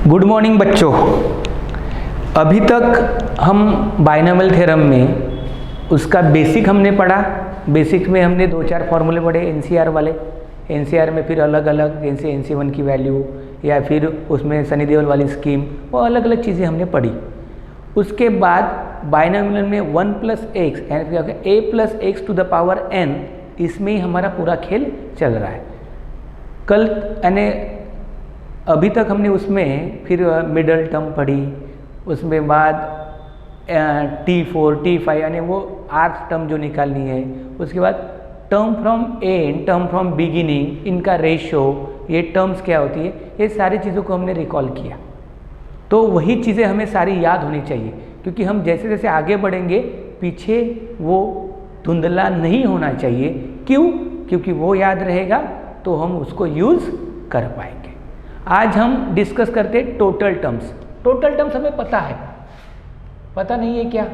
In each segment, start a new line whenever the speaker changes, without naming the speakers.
Good morning बच्चों। अभी तक हम बाइनोमियल थ्योरम में उसका बेसिक हमने पढ़ा। बेसिक में हमने 2-4 फॉर्मूले पढ़े एनसीआर वाले। एनसीआर में फिर अलग अलग जैसे NC1 की वैल्यू या फिर उसमें सनी देओल वाली स्कीम, वो अलग अलग चीज़ें हमने पढ़ी। उसके बाद बाइनोमियल में 1 + x यानी a + x to the power n, इसमें ही हमारा पूरा खेल चल रहा है। कल यानी अभी तक हमने उसमें फिर मिडल टर्म पढ़ी, उसमें बाद T4 T5 यानी वो आर्थ टर्म जो निकालनी है, उसके बाद term from and, term from beginning, इनका रेशो, ये टर्म्स क्या होती है, ये सारी चीज़ों को हमने रिकॉल किया। तो वही चीज़ें हमें सारी याद होनी चाहिए, क्योंकि हम जैसे जैसे आगे बढ़ेंगे पीछे वो धुंधला नहीं होना चाहिए। क्यों? क्योंकि वो याद रहेगा तो हम उसको यूज़ कर पाएंगे। आज हम डिस्कस करते हैं टोटल टर्म्स। टोटल टर्म्स हमें पता है, पता नहीं है क्या?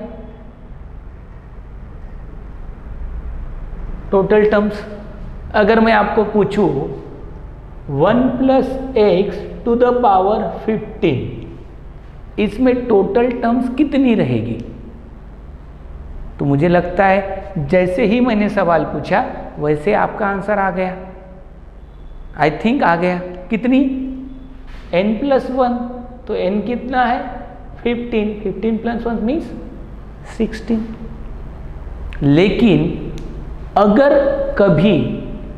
टोटल टर्म्स अगर मैं आपको पूछूं 1 + x टू द पावर 15, इसमें टोटल टर्म्स कितनी रहेगी? तो मुझे लगता है जैसे ही मैंने सवाल पूछा वैसे आपका आंसर आ गया। आई थिंक आ गया। कितनी? n + 1, तो n कितना है? 15, 15 + 1 मीन्स 16। लेकिन अगर कभी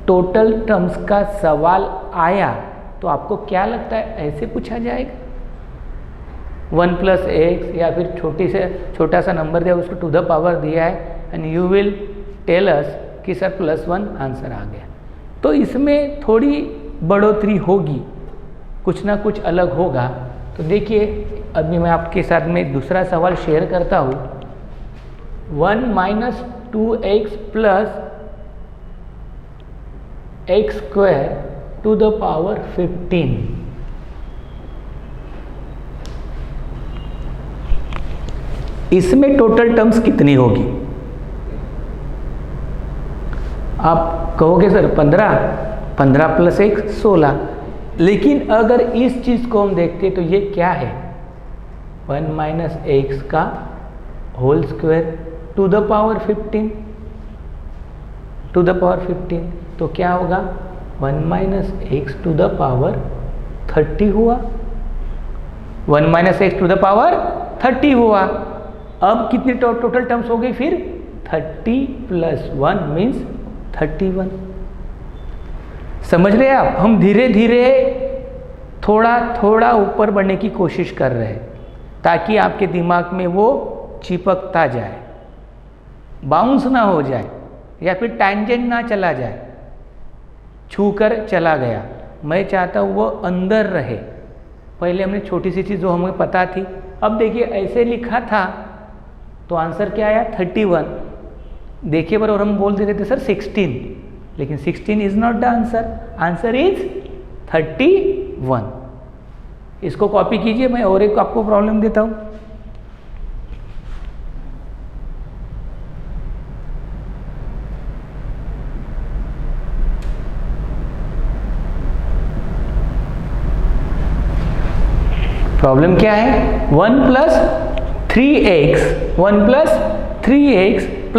टोटल टर्म्स का सवाल आया तो आपको क्या लगता है ऐसे पूछा जाएगा? 1 + x या फिर छोटा सा नंबर दिया, उसको टू द पावर दिया है and you will tell us कि सर +1 आंसर आ गया। तो इसमें थोड़ी बढ़ोतरी होगी, कुछ ना कुछ अलग होगा। तो देखिए अभी मैं आपके साथ में दूसरा सवाल शेयर करता हूँ। 1 - 2x + x² to the power 15, इसमें टोटल टर्म्स कितनी होगी? आप कहोगे सर 15 + 1 16। लेकिन अगर इस चीज़ को हम देखते तो ये क्या है? 1 - x का whole square to the power 15, to the power 15, तो क्या होगा? 1 - x टू द पावर 30 हुआ। 1 - x टू द पावर 30 हुआ। अब कितनी टोटल टर्म्स हो गई फिर? 30 + 1 मीन्स 31। समझ रहे हैं आप? हम धीरे धीरे थोड़ा थोड़ा ऊपर बढ़ने की कोशिश कर रहे हैं ताकि आपके दिमाग में वो चिपकता जाए, बाउंस ना हो जाए या फिर टैंजेंट ना चला जाए, छूकर चला गया। मैं चाहता हूँ वो अंदर रहे। पहले हमने छोटी सी चीज़ जो हमें पता थी, अब देखिए ऐसे लिखा था तो आंसर क्या आया? 31। देखिए पर और हम बोल देते थे सर 16, लेकिन 16 is not the answer, answer is 31। इसको कॉपी कीजिए, मैं और एक आपको प्रॉब्लम देता हूं। प्रॉब्लम क्या है? 1 + 3x, 1 + 3x +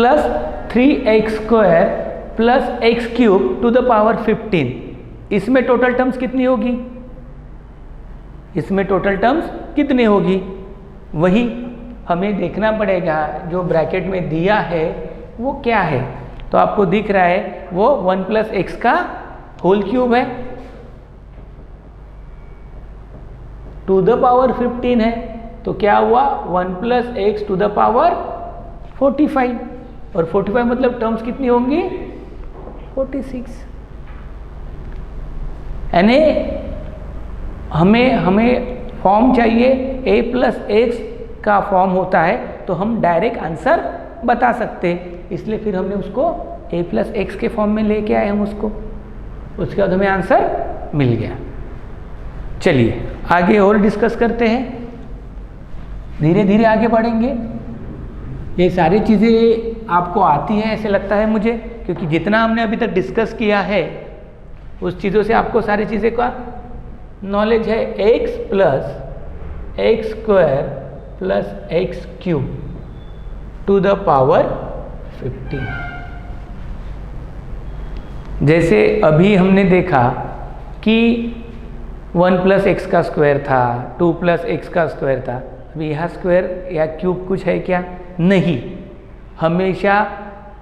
3x² + x³ to the power 15, इसमें टोटल टर्म्स कितनी होगी? इसमें टोटल टर्म्स कितनी होगी वही हमें देखना पड़ेगा। जो ब्रैकेट में दिया है वो क्या है? तो आपको दिख रहा है वो 1 + x का होल क्यूब है, टू द पावर 15 है, तो क्या हुआ? 1 + x टू द पावर 45, और 45 मतलब टर्म्स कितनी होंगी? 46। यानी हमें फॉर्म चाहिए, a + x का फॉर्म होता है तो हम डायरेक्ट आंसर बता सकते हैं, इसलिए फिर हमने उसको a + x के फॉर्म में लेके आए हम उसको, उसके बाद हमें आंसर मिल गया। चलिए आगे और डिस्कस करते हैं, धीरे धीरे आगे बढ़ेंगे। ये सारी चीज़ें आपको आती हैं ऐसे लगता है मुझे, क्योंकि जितना हमने अभी तक डिस्कस किया है उस चीज़ों से आपको सारी चीज़ें का नॉलेज है। x + x square plus x cube to the power 15। जैसे अभी हमने देखा कि 1 प्लस एक्स का स्क्वायर था, 2 प्लस एक्स का स्क्वायर था। अभी यहाँ स्क्वायर या क्यूब कुछ है क्या? नहीं। हमेशा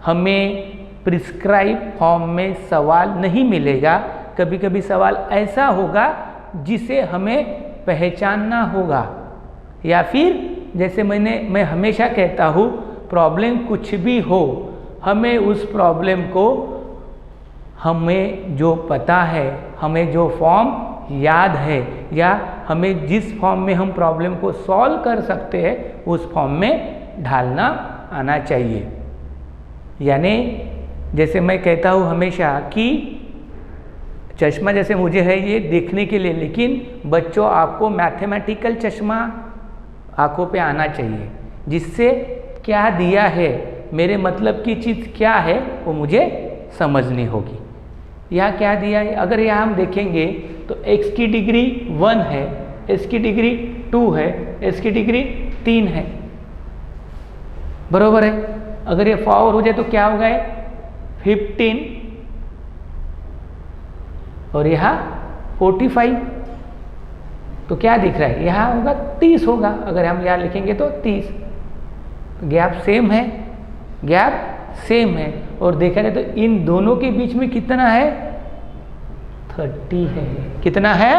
हमें प्रिस्क्राइब फॉर्म में सवाल नहीं मिलेगा। कभी कभी सवाल ऐसा होगा जिसे हमें पहचानना होगा, या फिर जैसे मैं हमेशा कहता हूँ, प्रॉब्लम कुछ भी हो, हमें उस प्रॉब्लम को, हमें जो पता है, हमें जो फॉर्म याद है, या हमें जिस फॉर्म में हम प्रॉब्लम को सॉल्व कर सकते हैं उस फॉर्म में ढालना आना चाहिए। यानी जैसे मैं कहता हूँ हमेशा कि चश्मा जैसे मुझे है ये देखने के लिए, लेकिन बच्चों आपको मैथमेटिकल चश्मा आंखों पे आना चाहिए, जिससे क्या दिया है, मेरे मतलब की चीज़ क्या है वो मुझे समझनी होगी। यहाँ क्या दिया है, अगर यहाँ हम देखेंगे तो x की डिग्री 1 है, s की डिग्री 2 है, s की डिग्री 3 है, बरोबर है। अगर ये फॉरवर्ड हो जाए तो क्या होगा, 15 और यहाँ 45, तो क्या दिख रहा है, यहाँ होगा 30 होगा। अगर हम यहाँ लिखेंगे तो 30, गैप सेम है, गैप सेम है। और देखा जाए तो इन दोनों के बीच में कितना है, 30 है। कितना है,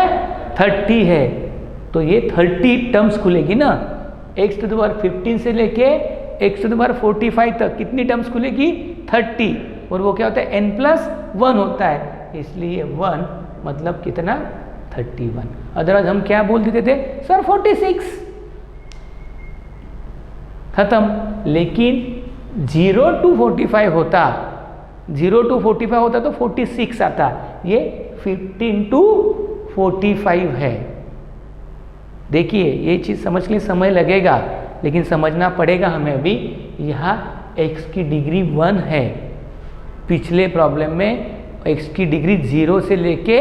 30 है। तो ये 30 टर्म्स खुलेगी ना, x टू द पावर 15 से लेके x टू द पावर 45 तक कितनी टर्म्स खुलेगी, 30। और वो क्या होता है, n+1 होता है, इसलिए 1 मतलब कितना, 31। अदरवाइज हम क्या बोल देते थे, सर 46, खत्म। लेकिन 0 to 45 होता, 0 to 45 होता तो 46 आता, ये 15 to 45 है। देखिए ये चीज़ समझ के लिए समय लगेगा, लेकिन समझना पड़ेगा हमें। अभी यहाँ x की डिग्री 1 है, पिछले प्रॉब्लम में x की डिग्री 0 से लेके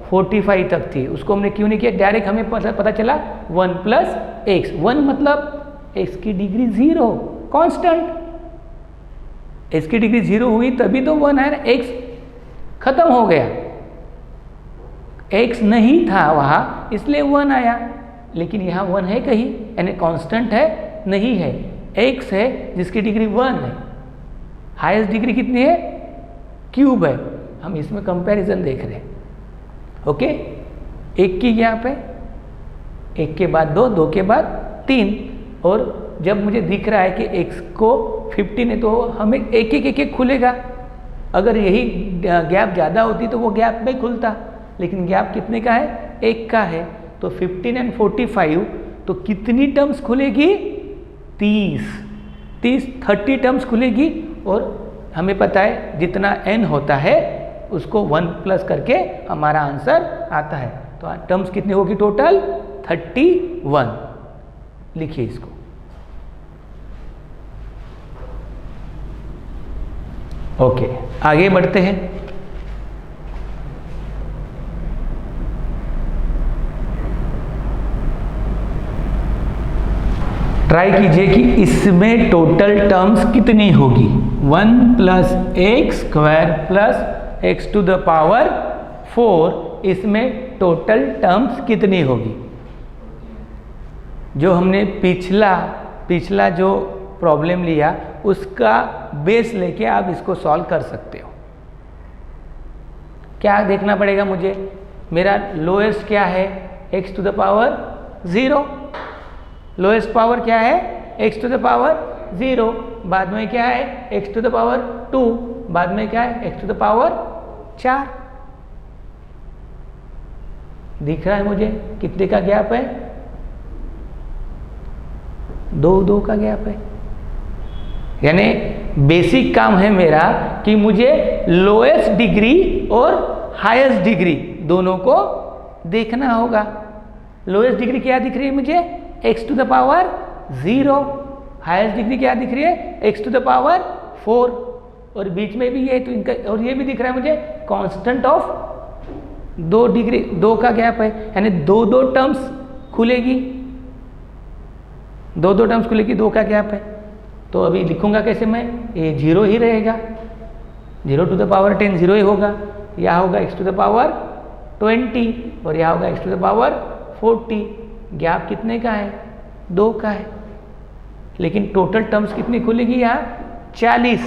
45 तक थी, उसको हमने क्यों नहीं किया, डायरेक्ट हमें पता चला 1 प्लस एक्स। 1 मतलब x की डिग्री 0 कांस्टेंट, x की डिग्री 0 हुई तभी तो 1 है ना, x खत्म हो गया, x नहीं था वहाँ इसलिए 1 आया। लेकिन यहाँ 1 है कहीं, यानी कांस्टेंट है, नहीं है, x है जिसकी डिग्री 1 है। हाईएस्ट डिग्री कितनी है, क्यूब है। हम इसमें कंपैरिजन देख रहे हैं, ओके। 1 की यहाँ पे, 1 के बाद 2, 2 के बाद 3, और जब मुझे दिख रहा है कि x को 15 है तो हमें एक एक खुलेगा। अगर यही गैप ज़्यादा होती तो वो गैप में खुलता, लेकिन गैप कितने का है, 1 का है। तो 15 एंड 45 तो कितनी टर्म्स खुलेगी, 30 टर्म्स खुलेगी। और हमें पता है जितना n होता है उसको 1 प्लस करके हमारा आंसर आता है। तो टर्म्स कितनी होगी टोटल, 31। लिखिए इसको, ओके आगे बढ़ते हैं। ट्राई कीजिए कि इसमें टोटल टर्म्स कितनी होगी। 1 plus x square plus x to the power 4, इसमें टोटल टर्म्स कितनी होगी। जो हमने पिछला जो प्रॉब्लम लिया उसका बेस लेके आप इसको सॉल्व कर सकते हो। क्या देखना पड़ेगा मुझे, मेरा लोएस्ट क्या है, x to the power 0, lowest power क्या है, x टू द पावर 0, बाद में क्या है, x टू द पावर 2, बाद में क्या है, x टू द पावर 4। दिख रहा है मुझे कितने का गैप है, 2 का गैप है। यानी बेसिक काम है मेरा कि मुझे लोएस्ट डिग्री और हाईएस्ट डिग्री दोनों को देखना होगा। लोएस्ट डिग्री क्या दिख रही है मुझे, x to the power 0, highest degree क्या दिख रही है, x टू द पावर 4, और बीच में भी ये तो इनका, और ये भी दिख रहा है मुझे कांस्टेंट ऑफ 2 डिग्री, 2 का गैप है, यानी 2 टर्म्स खुलेगी। दो दो टर्म्स खुलेगी, 2 का गैप है। तो अभी लिखूंगा कैसे मैं, ये 0 ही रहेगा, 0 टू द पावर 10 0 ही होगा, यहाँ होगा x टू द पावर 20 और यहाँ होगा x to the power 40। Gap कितने का है, 2 का है। लेकिन टोटल टर्म्स कितनी खुलेगी यहाँ 40,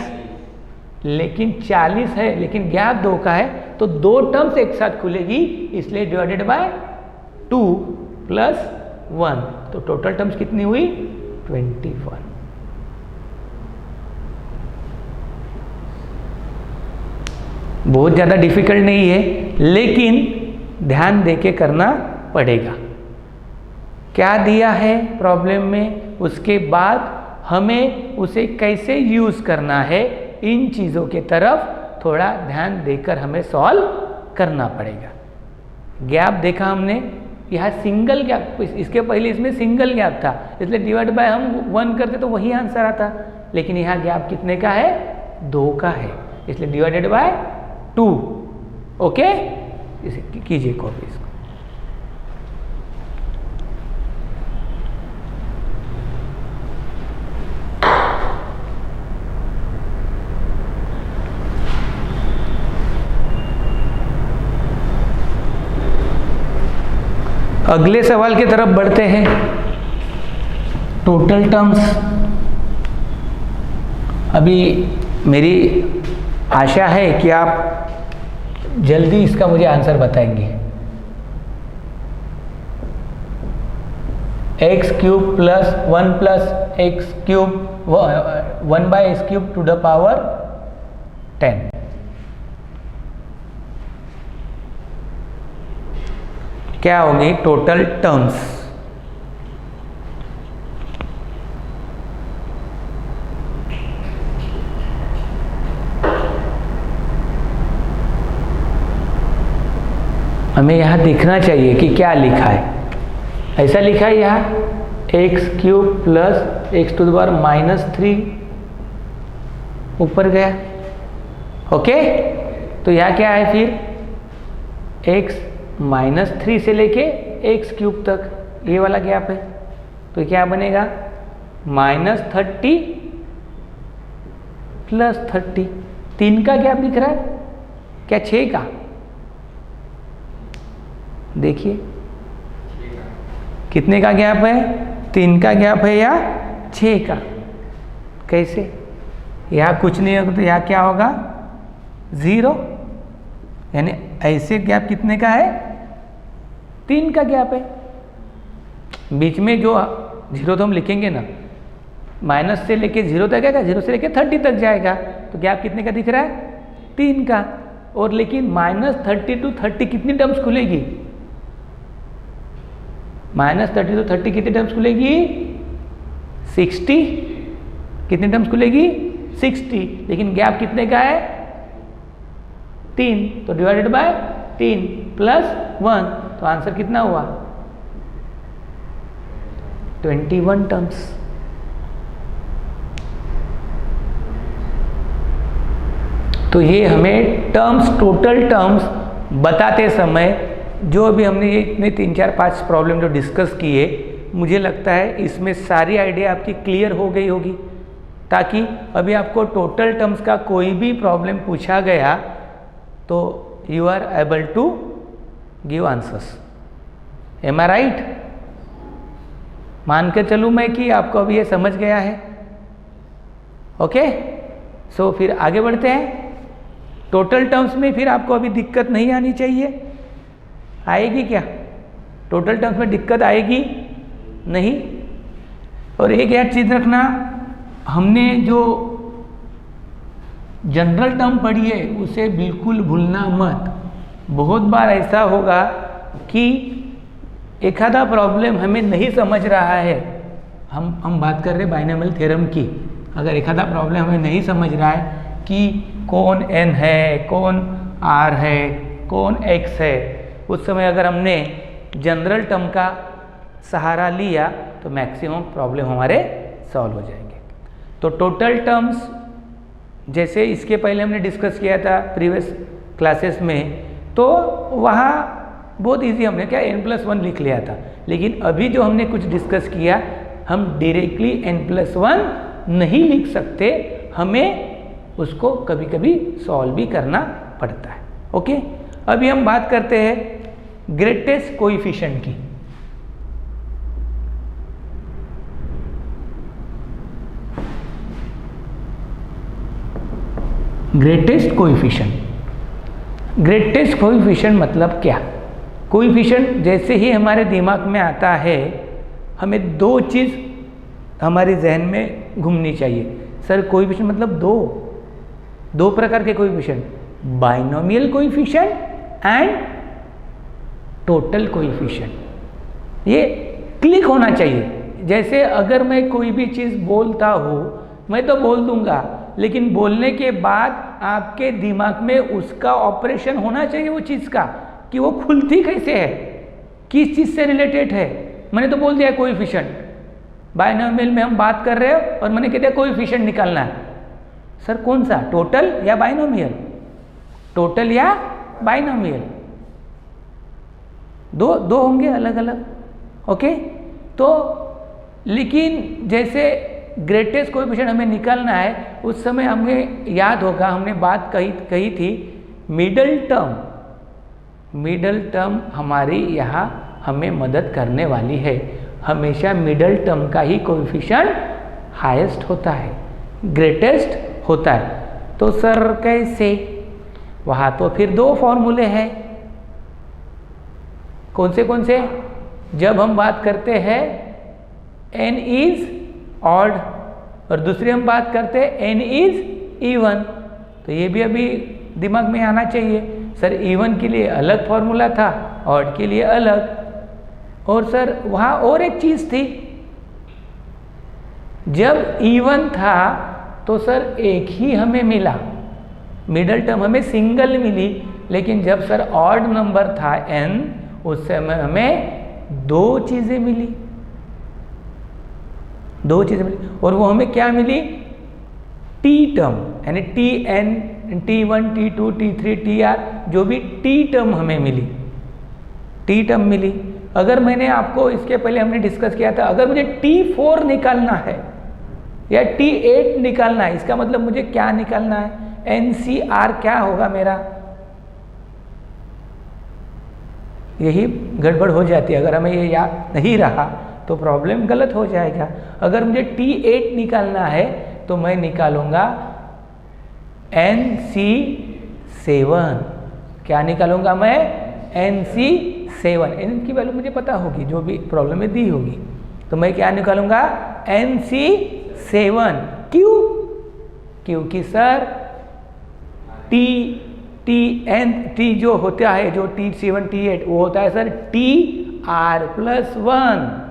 लेकिन 40 है लेकिन गैप 2 का है, तो 2 टर्म्स एक साथ खुलेगी, इसलिए डिवाइडेड बाय 2 प्लस 1, तो टोटल टर्म्स कितनी हुई 21। बहुत ज़्यादा डिफिकल्ट नहीं है, लेकिन ध्यान देके करना पड़ेगा। क्या दिया है प्रॉब्लम में, उसके बाद हमें उसे कैसे यूज़ करना है, इन चीज़ों के तरफ थोड़ा ध्यान देकर हमें सॉल्व करना पड़ेगा। गैप देखा हमने, यहाँ सिंगल गैप, इसके पहले इसमें सिंगल गैप था, इसलिए डिवाइड बाय हम 1 करते तो वही आंसर आता, लेकिन यहाँ गैप कितने का है 2 का है, इसलिए डिवाइडेड बाय 2। ओके, इसे कीजिए कॉपी इसको। अगले सवाल की तरफ बढ़ते हैं। टोटल टर्म्स, अभी मेरी आशा है कि आप जल्दी इसका मुझे आंसर बताएंगे। X cube plus 1 plus x cube 1 by x cube to the power 10, क्या होगी टोटल टर्म्स। हमें यहाँ देखना चाहिए कि क्या लिखा है। ऐसा लिखा है यहाँ x cube plus x to the power -3 ऊपर गया। ओके, तो यहाँ क्या है फिर एक्स -3 से लेके एक्स क्यूब तक, ये वाला गैप है, तो क्या बनेगा -30 प्लस 30। 3 का गैप दिख रहा है क्या 6 का, देखिए कितने का गैप है, 3 का गैप है या 6 का। कैसे, यहाँ कुछ नहीं होगा तो यहाँ क्या होगा 0, यानी ऐसे गैप कितने का है 3 का गैप है। बीच में जो 0 तो हम लिखेंगे ना, माइनस से लेके 0 तक आएगा, 0 से लेके 30 तक जाएगा, तो गैप कितने का दिख रहा है 3 का। और लेकिन -30 टू 30 कितनी टर्म्स खुलेगी, -30 टू 30 कितनी टर्म्स खुलेगी 60, कितनी टर्म्स खुलेगी 60, लेकिन गैप कितने का है 3, तो डिवाइडेड बाय 3 प्लस 1, तो आंसर कितना हुआ 21 टर्म्स। तो ये हमें टर्म्स, टोटल टर्म्स बताते समय जो अभी हमने ये इतने 3 4 5 प्रॉब्लम जो डिस्कस किए, मुझे लगता है इसमें सारी आइडिया आपकी क्लियर हो गई होगी, ताकि अभी आपको टोटल टर्म्स का कोई भी प्रॉब्लम पूछा गया तो you are able to give answers. Am I right? मान के चलूँ मैं कि आपको अभी ये समझ गया है। ओके, सो फिर आगे बढ़ते हैं। टोटल टर्म्स में फिर आपको अभी दिक्कत नहीं आनी चाहिए, आएगी क्या? टोटल टर्म्स में दिक्कत आएगी नहीं। और एक याद चीज़ रखना, हमने जो जनरल टर्म पढ़ी है उसे बिल्कुल भूलना मत। बहुत बार ऐसा होगा कि एक आधा प्रॉब्लम हमें नहीं समझ रहा है, हम बात कर रहे बाइनोमियल थ्योरम की। अगर एक आधा प्रॉब्लम हमें नहीं समझ रहा है कि कौन n है, कौन r है, कौन x है, उस समय अगर हमने जनरल टर्म का सहारा लिया तो मैक्सिमम प्रॉब्लम हमारे सॉल्व हो जाएंगे। तो टोटल टर्म्स जैसे इसके पहले हमने डिस्कस किया था प्रीवियस क्लासेस में, तो वहाँ बहुत इजी हमने क्या n+1 लिख लिया था। लेकिन अभी जो हमने कुछ डिस्कस किया हम डायरेक्टली n+1 नहीं लिख सकते, हमें उसको कभी कभी सॉल्व भी करना पड़ता है। ओके, अभी हम बात करते हैं ग्रेटेस्ट कोएफिशिएंट की। ग्रेटेस्ट कोएफिशिएंट मतलब क्या? कोएफिशिएंट जैसे ही हमारे दिमाग में आता है, हमें दो चीज़ हमारे जहन में घूमनी चाहिए। सर कोएफिशिएंट मतलब दो प्रकार के coefficient, binomial coefficient and total coefficient. ये क्लिक होना चाहिए। जैसे अगर मैं कोई भी चीज़ बोलता हूँ, मैं तो बोल दूंगा, लेकिन बोलने के बाद आपके दिमाग में उसका ऑपरेशन होना चाहिए वो चीज़ का, कि वो खुलती कैसे है, किस चीज़ से रिलेटेड है। मैंने तो बोल दिया कोएफिशिएंट, बाइनोमियल में हम बात कर रहे हो और मैंने कह दिया कोएफिशिएंट निकालना है। सर कौन सा, टोटल या बाइनोमियल? टोटल या बाइनोमियल, दो होंगे अलग अलग। ओके, तो लेकिन जैसे ग्रेटेस्ट कोएफिशिएंट हमें निकालना है, उस समय हमें याद होगा हमने बात कही थी मिडल टर्म हमारी यहाँ हमें मदद करने वाली है। हमेशा मिडल टर्म का ही कोएफिशिएंट हाईएस्ट होता है, ग्रेटेस्ट होता है। तो सर कैसे? वहाँ तो फिर दो फॉर्मूले हैं। कौन से? जब हम बात करते हैं n इज ऑड और दूसरी हम बात करते हैं n इज इवन, तो ये भी अभी दिमाग में आना चाहिए। सर इवन के लिए अलग फॉर्मूला था, ऑड के लिए अलग। और सर वहाँ और एक चीज़ थी, जब इवन था तो सर एक ही हमें मिला, मिडल टर्म हमें सिंगल मिली। लेकिन जब सर ऑड नंबर था n, उस समय हमें दो चीज़ें मिली, और वो हमें क्या मिली? टी टर्म, यानी Tn, T1, T2, T3, Tr, जो भी टी टर्म हमें मिली। अगर मैंने आपको इसके पहले हमने डिस्कस किया था, अगर मुझे T4 निकालना है या T8 निकालना है, इसका मतलब मुझे क्या निकालना है? NCR क्या होगा मेरा? यही गड़बड़ हो जाती है। अगर हमें ये याद नहीं रहा तो प्रॉब्लम गलत हो जाएगा। अगर मुझे T8 निकालना है तो मैं निकालूंगा NC7। क्या निकालूंगा मैं? NC7। इनकी वैल्यू मुझे पता होगी, जो भी प्रॉब्लम में दी होगी, तो मैं क्या निकालूंगा? NC7। क्यों? क्योंकि सर T जो होता है, जो T7, T8, वो होता है सर TR+1।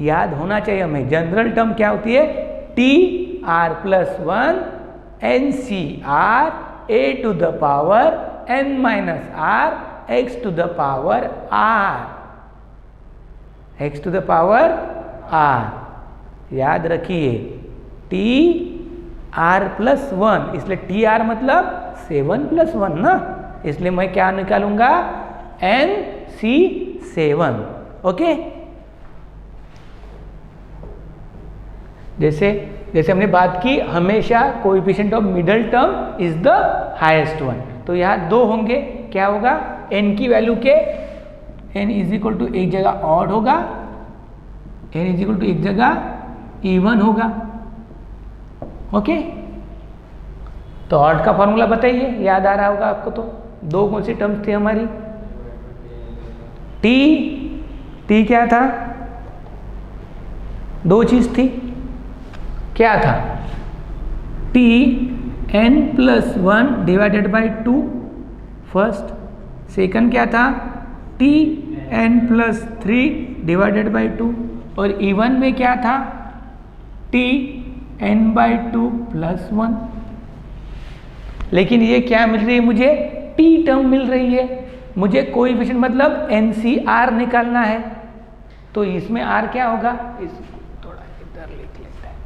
याद होना चाहिए हमें, जनरल टर्म क्या होती है? TR+1 NCR a⁻n−r x⁻r। याद रखिए TR+1, इसलिए TR मतलब 7+1 ना, इसलिए मैं क्या निकालूंगा? NC7। ओके, जैसे हमने बात की, हमेशा coefficient of middle term is the highest one. तो यहाँ दो होंगे, क्या होगा? n की वैल्यू के n = एक जगह ऑड होगा, n = एक जगह इवन होगा। ओके, तो ऑड का फॉर्मूला बताइए, याद आ रहा होगा आपको। तो दो कौन सी टर्म्स थी हमारी? टी क्या था? दो चीज थी, क्या था? Tn+1 / 2 first. सेकंड क्या था? Tn+3 / 2। और इवन में क्या था? Tn/2 + 1। लेकिन ये क्या मिल रही है मुझे? टी टर्म मिल रही है। मुझे कोएफिशिएंट मतलब NCR निकालना है, तो इसमें R क्या होगा? इसको थोड़ा इधर लिख लेते हैं,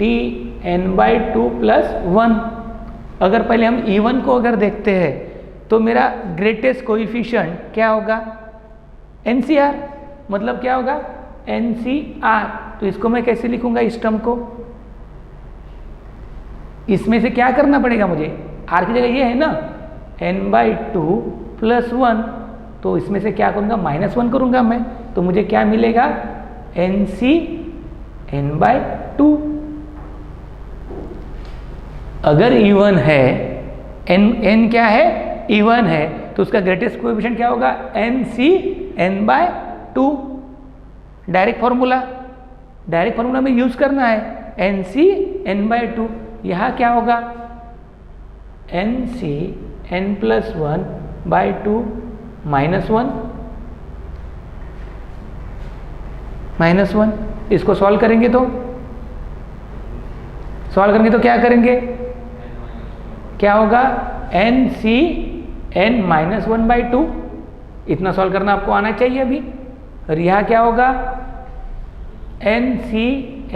Tn/2 + 1। अगर पहले हम इवन को अगर देखते हैं तो मेरा ग्रेटेस्ट कोएफिशिएंट क्या होगा? NCR। मतलब क्या होगा? NCR। तो इसको मैं कैसे लिखूंगा इस टर्म को? इसमें से क्या करना पड़ेगा मुझे? R की जगह ये है ना n/2 + 1, तो इसमें से क्या करूंगा? -1 करूंगा मैं, तो मुझे क्या मिलेगा? NC n/2। अगर इवन है, n क्या है? इवन है, तो उसका ग्रेटेस्ट कोएफिशिएंट क्या होगा? NC n/2। डायरेक्ट फॉर्मूला में यूज करना है, NC n/2। यहाँ क्या होगा? NC n+1/2 -1। इसको सॉल्व करेंगे तो क्या करेंगे? क्या होगा? NC n-1/2। इतना सॉल्व करना आपको आना चाहिए अभी। और यहाँ क्या होगा? NC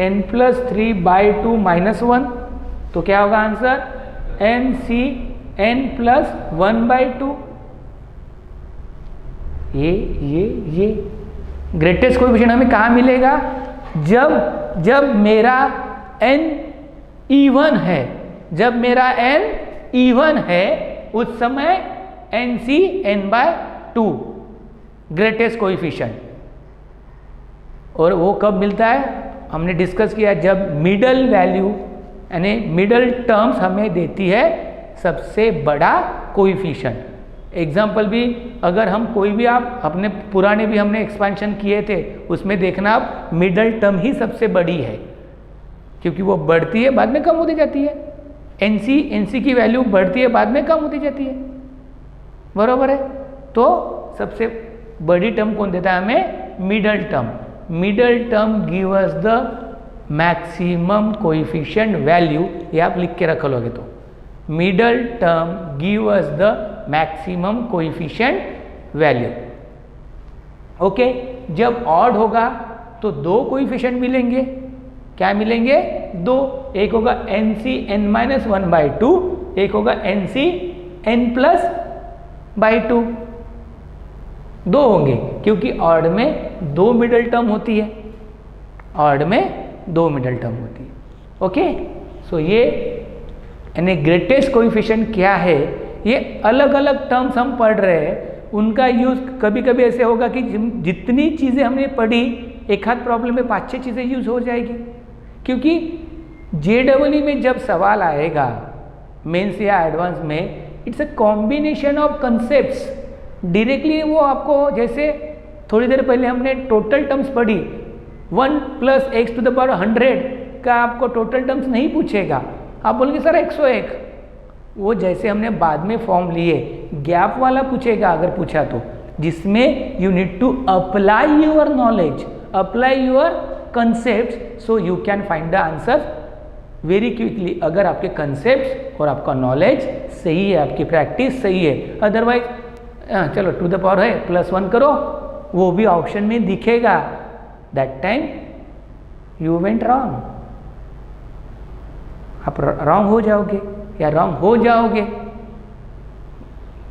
n+3/2 -1। तो क्या होगा आंसर? NC n+1/2। ये ग्रेटेस्ट कोएफिशिएंट हमें कहाँ मिलेगा? जब मेरा n इवन है, जब मेरा n इवन है उस समय NC n/2 ग्रेटेस्ट कोएफिशिएंट। और वो कब मिलता है? हमने डिस्कस किया जब मिडल वैल्यू यानी मिडल टर्म्स हमें देती है सबसे बड़ा कोएफिशिएंट। एग्जाम्पल भी अगर हम कोई भी, आप अपने पुराने भी हमने एक्सपेंशन किए थे, उसमें देखना आप मिडल टर्म ही सबसे बड़ी है, क्योंकि वो बढ़ती है बाद में कम होती जाती है। NC की वैल्यू बढ़ती है बाद में कम होती जाती है, बरोबर है। तो सबसे बड़ी टर्म कौन देता है हमें? Middle term give us the maximum coefficient value. ये आप लिख के रख लोगे तो middle term give us the maximum coefficient value. Okay, जब ऑड होगा तो दो कोएफिशिएंट मिलेंगे। क्या मिलेंगे? दो। एक होगा NC n-1/2, एक होगा NC n+2। दो होंगे क्योंकि ऑड में दो मिडल टर्म होती है, ओके। सो ये यानी ग्रेटेस्ट कोएफिशिएंट क्या है? ये अलग अलग टर्म्स हम पढ़ रहे हैं, उनका यूज कभी कभी ऐसे होगा कि जितनी चीज़ें हमने पढ़ी एक हाथ प्रॉब्लम में 5-6 चीज़ें यूज हो जाएगी। क्योंकि JEE में जब सवाल आएगा मेंस या एडवांस में, it's a combination of concepts. Directly वो आपको, जैसे थोड़ी देर पहले हमने टोटल टर्म्स पढ़ी, 1 + x⁻100 का आपको टोटल टर्म्स नहीं पूछेगा। आप बोलेंगे सर 101, वो जैसे हमने बाद में फॉर्म लिए गैप वाला पूछेगा अगर पूछा तो, जिसमें you need to apply your knowledge, apply your concept, so you can find the answer very quickly. अगर आपके कंसेप्ट और आपका नॉलेज सही है, आपकी प्रैक्टिस सही है। अदरवाइज चलो टू द पावर है +1 करो, वो भी ऑप्शन में दिखेगा, that time you went wrong, आप रॉन्ग हो जाओगे या रॉन्ग हो जाओगे।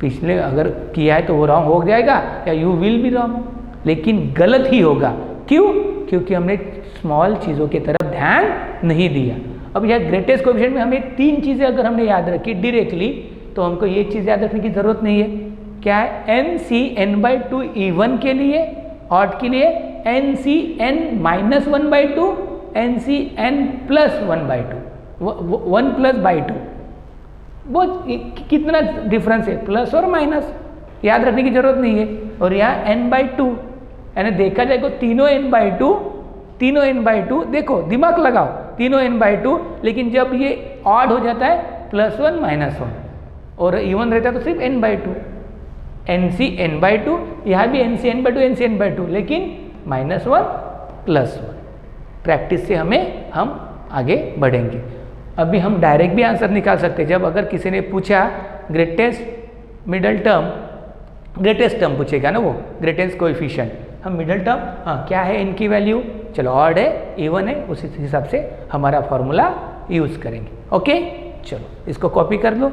पिछले अगर किया है तो वो रॉन्ग हो जाएगा या यू विल बी रॉन्ग, लेकिन गलत ही होगा। क्यों? क्योंकि हमने स्मॉल चीज़ों की तरफ ध्यान नहीं दिया। अब यह ग्रेटेस्ट कोएफिशिएंट में हमें 3 चीज़ें अगर हमने याद रखी डायरेक्टली, तो हमको ये चीज़ याद रखने की ज़रूरत नहीं है। क्या है? NC n/2 इवन के लिए, ऑड के लिए NC n-1/2, NC n+1/2, 1+/2। वो कितना डिफरेंस है, प्लस और माइनस, याद रखने की जरूरत नहीं है। और यहाँ n/2 यानी देखा जाए तो तीनों n/2 देखो, दिमाग लगाओ, तीनों n/2, लेकिन जब ये ऑड हो जाता है +1 -1 और इवन रहता है तो सिर्फ n/2। NC n/2, यहाँ भी NC n/2, लेकिन -1 +1। प्रैक्टिस से हम आगे बढ़ेंगे। अभी हम डायरेक्ट भी आंसर निकाल सकते हैं। जब अगर किसी ने पूछा greatest middle term, greatest term पूछेगा ना वो, ग्रेटेस्ट कोएफिशिएंट, हम मिडल टर्म, हाँ क्या है इनकी वैल्यू, चलो ऑड है इवन है, उसी हिसाब से हमारा फॉर्मूला यूज करेंगे। ओके, चलो इसको कॉपी कर लो।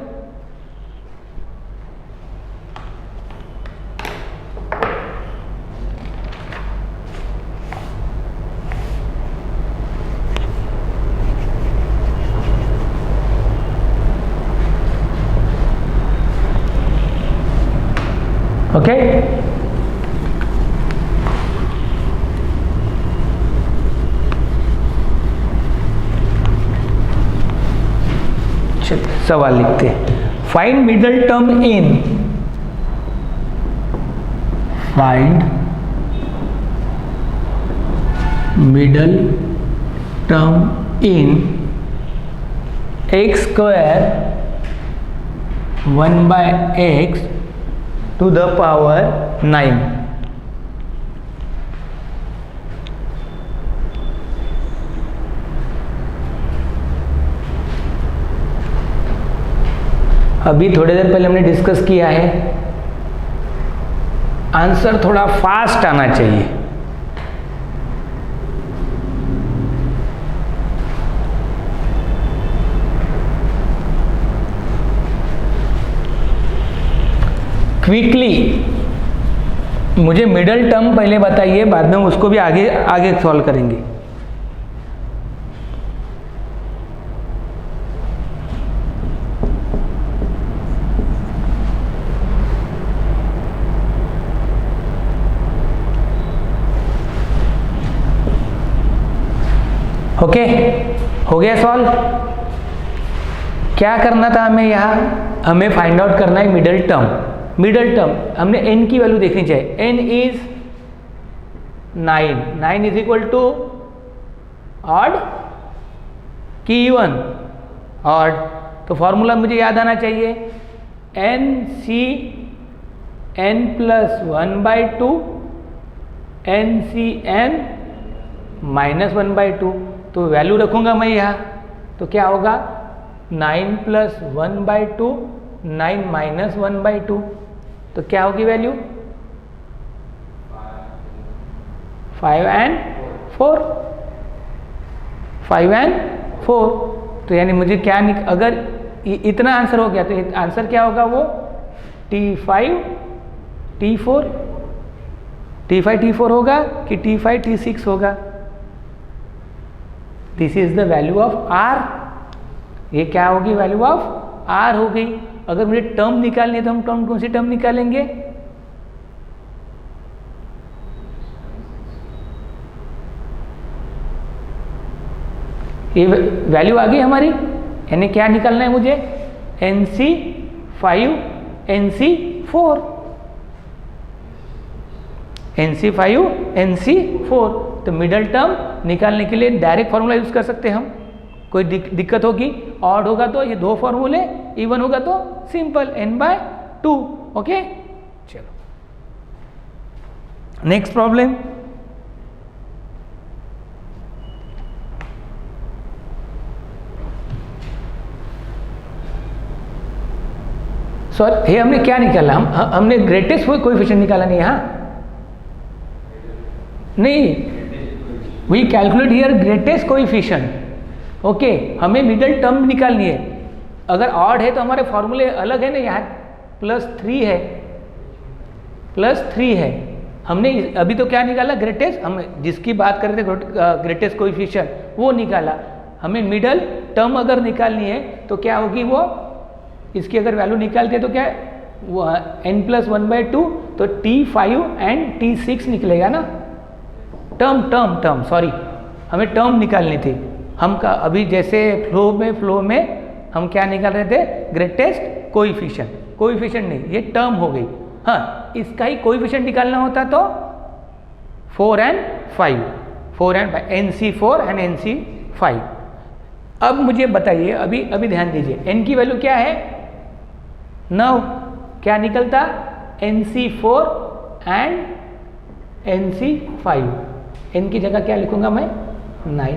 ओके, सवाल लिखते हैं। Find middle term in, find middle term in x square 1/x to the power 9। अभी थोड़ी देर पहले हमने डिस्कस किया है, आंसर थोड़ा फास्ट आना चाहिए। क्विकली मुझे मिडल टर्म पहले बताइए, बाद में उसको भी आगे आगे सॉल्व करेंगे। ओके, हो गया सॉल्व। क्या करना था हमें यहाँ, हमें फाइंड आउट करना है मिडल टर्म। मिडल टर्म हमने n की वैल्यू देखनी चाहिए। n is 9, 9 is equal to odd की इवन, ऑड। तो फॉर्मूला मुझे याद आना चाहिए, nc n plus 1/2 nc n minus 1/2। तो वैल्यू रखूंगा मैं यहाँ, तो क्या होगा 9 प्लस 1/2, 9 माइनस 1/2, तो क्या होगी वैल्यू 5 and 4, 5 and 4। तो यानी मुझे क्या अगर इतना आंसर हो गया तो आंसर क्या होगा वो T5 T4, T5 T4 होगा कि T5 T6 होगा। This is the value of R। ये क्या होगी, वैल्यू ऑफ R हो गई। अगर मुझे टर्म निकालनी है तो हम टर्म कौन सी टर्म निकालेंगे, ये वैल्यू आ गई हमारी। यानी क्या निकालना है मुझे, NC5 NC4, NC5 NC4। तो मिडल टर्म निकालने के लिए डायरेक्ट फॉर्मूला यूज कर सकते हैं हम। कोई दिक्कत होगी, ऑड होगा तो ये दो फॉर्मूले, इवन होगा तो सिंपल n/2। ओके, चलो नेक्स्ट प्रॉब्लम। सॉरी, ये हमने क्या निकाला, हमने ग्रेटेस्ट कोएफिशिएंट निकाला नहीं यहाँ, नहीं, we calculate here greatest coefficient. Okay, हमें मिडल टर्म निकालनी है। अगर ऑड है तो हमारे फॉर्मूले अलग है ना, यहाँ +3 है, +3 है। हमने अभी तो क्या निकाला, ग्रेटेस्ट, हम जिसकी बात कर रहे थे ग्रेटेस्ट कोएफिशिएंट वो निकाला। हमें मिडल टर्म अगर निकालनी है तो क्या होगी वो, इसकी अगर वैल्यू निकालते हैं तो क्या वो n प्लस 1/2, तो T5 एंड T6 निकलेगा ना। टर्म सॉरी, हमें टर्म निकालनी थी। हम का अभी जैसे फ्लो में हम क्या निकाल रहे थे, ग्रेटेस्ट कोएफिशिएंट नहीं, ये टर्म हो गई। हाँ, इसका ही कोएफिशिएंट निकालना होता तो 4 and 5, NC4 एंड NC5। अब मुझे बताइए, अभी ध्यान दीजिए, n की वैल्यू क्या है 9, क्या निकलता NC4 एंड NC5। n की जगह क्या लिखूंगा मैं 9।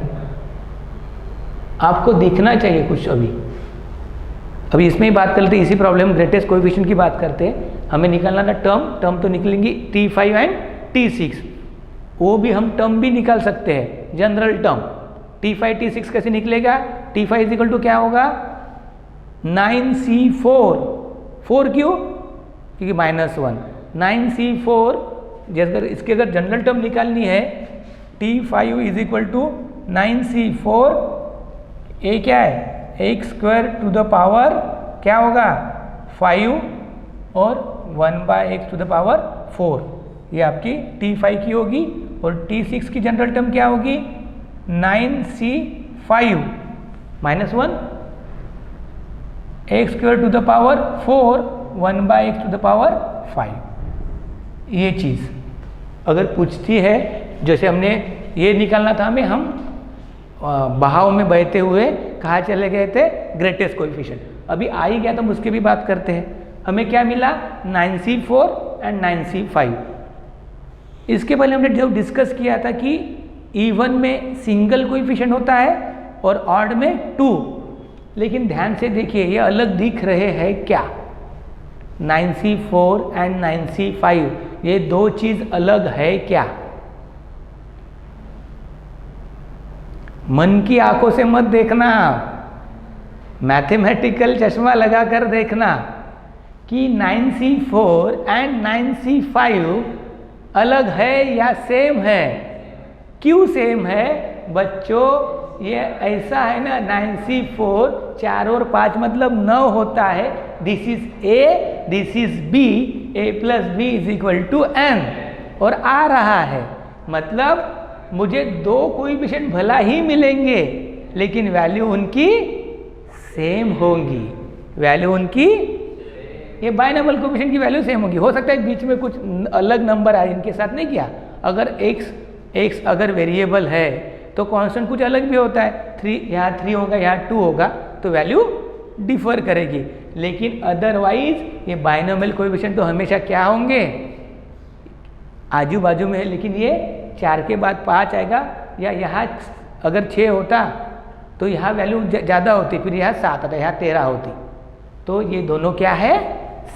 आपको दिखना चाहिए कुछ। अभी इसमें ही बात करते हैं, इसी प्रॉब्लम ग्रेटेस्ट कोएफिशिएंट की बात करते हैं। हमें निकालना था टर्म तो निकलेंगी T5 एंड T6। वो भी हम टर्म भी निकाल सकते हैं, जनरल टर्म। T5 T6 कैसे निकलेगा, T5 इज इक्वल टू क्या होगा 9C4, 4 क्यों, क्योंकि -1, 9C4। जैसे इसके अगर जनरल टर्म निकालनी है, T5 is equal to 9C4, ये क्या है x² टू द पावर क्या होगा 5 और 1/x⁴ ये आपकी T5 की होगी। और T6 की जनरल टर्म क्या होगी? 9c5 -1 x²⁴ 1/x⁵ ये चीज़ अगर पूछती है, जैसे हमने ये निकालना था हमें, हम बहाव में बहते हुए कहाँ चले गए थे? Greatest coefficient. अभी आ ही गया तो हम उसकी भी बात करते हैं। हमें क्या मिला? 9c4 and 9c5। इसके पहले हमने जब डिस्कस किया था कि इवन में सिंगल कोएफिशिएंट होता है और ऑड में 2, लेकिन ध्यान से देखिए ये अलग दिख रहे हैं क्या? 9c4 एंड 9c5 ये दो चीज अलग है क्या? मन की आंखों से मत देखना, मैथमेटिकल चश्मा लगाकर देखना कि 9c4 एंड 9c5 अलग है या सेम है। क्यों सेम है बच्चों? ये ऐसा है ना, 9c4 4 और 5 मतलब 9 होता है। This is a, this is b, a + b = n और आ रहा है, मतलब मुझे दो कोएफिशिएंट भला ही मिलेंगे लेकिन वैल्यू उनकी सेम होंगी। वैल्यू उनकी, ये बाइनॉमियल कोएफिशिएंट की वैल्यू सेम होगी। हो सकता है बीच में कुछ अलग नंबर आए, इनके साथ नहीं किया। अगर x अगर वेरिएबल है तो कांस्टेंट कुछ अलग भी होता है। 3 यहाँ 3 होगा, यहाँ 2 होगा, तो वैल्यू डिफर करेगी। लेकिन अदरवाइज ये बाइनॉमियल कोएफिशिएंट तो हमेशा क्या होंगे? आजू बाजू में है, लेकिन ये 4 के बाद 5 आएगा, या यहाँ अगर 6 होता तो यहाँ वैल्यू ज़्यादा होती, फिर यहाँ 7 आता, यहाँ 13 होती। तो ये दोनों क्या है?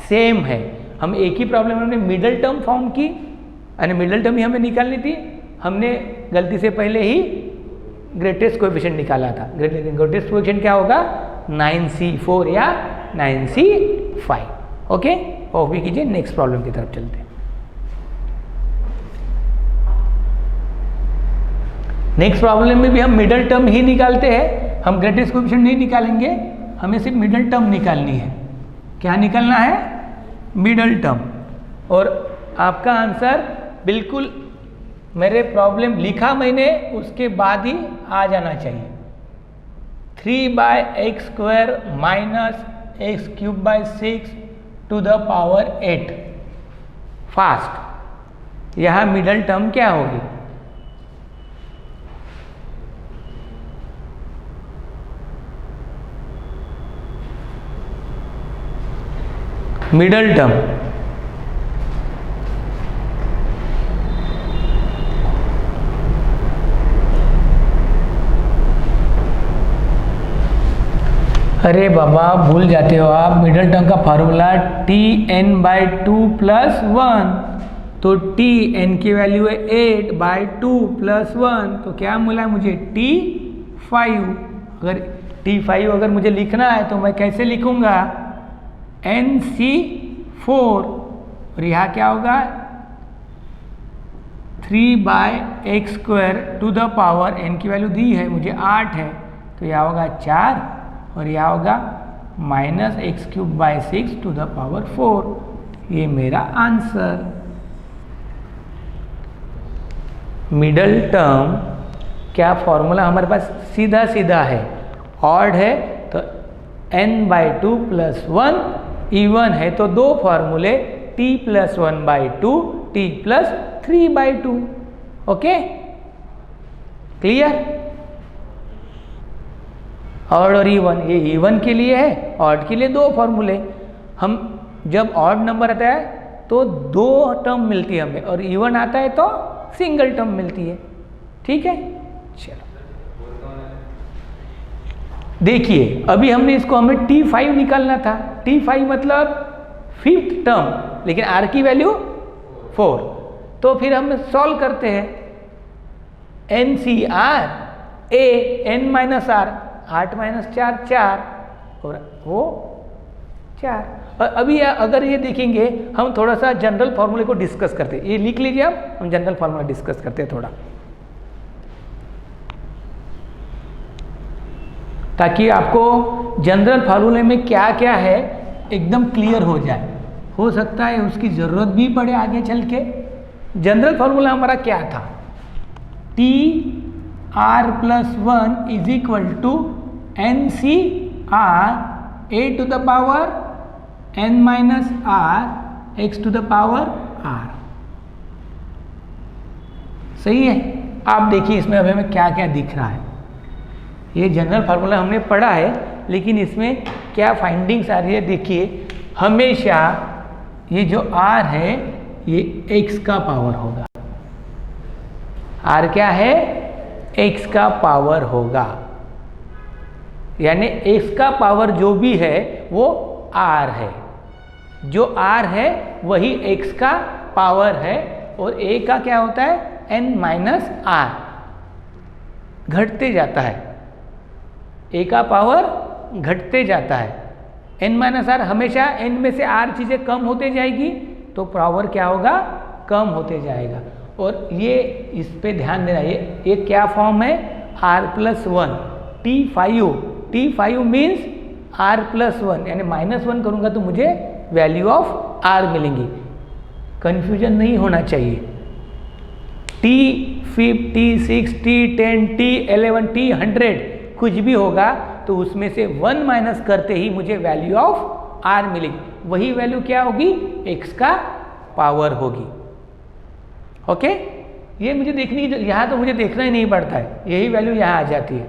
सेम है। हम एक ही प्रॉब्लम हमने मिडल टर्म फॉर्म की, यानी मिडल टर्म ही हमें निकालनी थी। हमने गलती से पहले ही ग्रेटेस्ट कोएफिशिएंट निकाला था। ग्रेटेस्ट कोएफिशिएंट क्या होगा? 9c4 या 9c5। ओके, ऑफ भी कीजिए। नेक्स्ट प्रॉब्लम की तरफ चलते हैं। नेक्स्ट प्रॉब्लम में भी हम मिडल टर्म ही निकालते हैं, हम ग्रेटेस्ट कोएफिशिएंट नहीं निकालेंगे, हमें सिर्फ मिडल टर्म निकालनी है। क्या निकालना है? Middle term. और आपका आंसर बिल्कुल मेरे प्रॉब्लम लिखा मैंने उसके बाद ही आ जाना चाहिए। 3/x² - x³ 6⁵ fast. यहाँ मिडल टर्म क्या होगी? मिडल टर्म अरे बाबा भूल जाते हो आप। मिडल टर्म का फार्मूला Tn/2 + 1, तो Tn की वैल्यू है 8/2 + 1, तो क्या मिला मुझे? T5। अगर T5 अगर मुझे लिखना है तो मैं कैसे लिखूंगा? NC4 और यहाँ क्या होगा? 3/x², n की वैल्यू दी है मुझे 8 है, तो यहाँ होगा 4 और यहाँ होगा -x³ 6⁴ ये मेरा आंसर। मिडल टर्म क्या फॉर्मूला हमारे पास सीधा सीधा है। ऑड है तो n/2 + 1, इवन है तो दो फॉर्मूले t + 1/2, t + 3/2। Okay, clear? Odd और इवन, ये इवन के लिए है, ऑड के लिए दो फॉर्मूले। हम जब ऑड नंबर आता है तो दो टर्म मिलती है हमें, और इवन आता है तो सिंगल टर्म मिलती है। ठीक है, चलो देखिए अभी हमने इसको, हमें T5 निकालना था। T5 मतलब 5th टर्म, लेकिन R की वैल्यू 4, तो फिर हम सॉल्व करते हैं। NCR A n - R 8 - 4 4 और वो 4। और अभी अगर ये देखेंगे हम थोड़ा सा जनरल फार्मूले को डिस्कस करते हैं। ये लिख लीजिए आप, हम जनरल फार्मूला डिस्कस करते हैं थोड़ा, ताकि आपको जनरल फार्मूले में क्या क्या है एकदम क्लियर हो जाए। हो सकता है उसकी ज़रूरत भी पड़े आगे चल के। जनरल फॉर्मूला हमारा क्या था? T r plus 1 is equal to n c r a to the power n minus r x to the power r. सही है। आप देखिए इसमें अब हमें क्या क्या दिख रहा है। ये जनरल फार्मूला हमने पढ़ा है, लेकिन इसमें क्या फाइंडिंग्स आ रही है देखिए। हमेशा ये जो r है ये x का पावर होगा। r क्या है? x का पावर होगा, यानी x का पावर जो भी है वो r है। जो r है वही x का पावर है, और a का क्या होता है? n माइनस r, घटते जाता है। a का पावर घटते जाता है। n माइनस आर, हमेशा n में से r चीज़ें कम होते जाएगी तो पावर क्या होगा? कम होते जाएगा। और ये इस पे ध्यान देना, ये क्या फॉर्म है? r plus 1 T5 means r plus 1, यानी -1 करूँगा तो मुझे वैल्यू ऑफ r मिलेंगी। कन्फ्यूजन नहीं होना चाहिए। T5, T6, T10, T11, T100 कुछ भी होगा तो उसमें से 1 माइनस करते ही मुझे वैल्यू ऑफ r मिलेगी। वही वैल्यू क्या होगी? x का पावर होगी। ओके, ये मुझे देखनी, यहाँ तो मुझे देखना ही नहीं पड़ता है, यही वैल्यू यहाँ आ जाती है।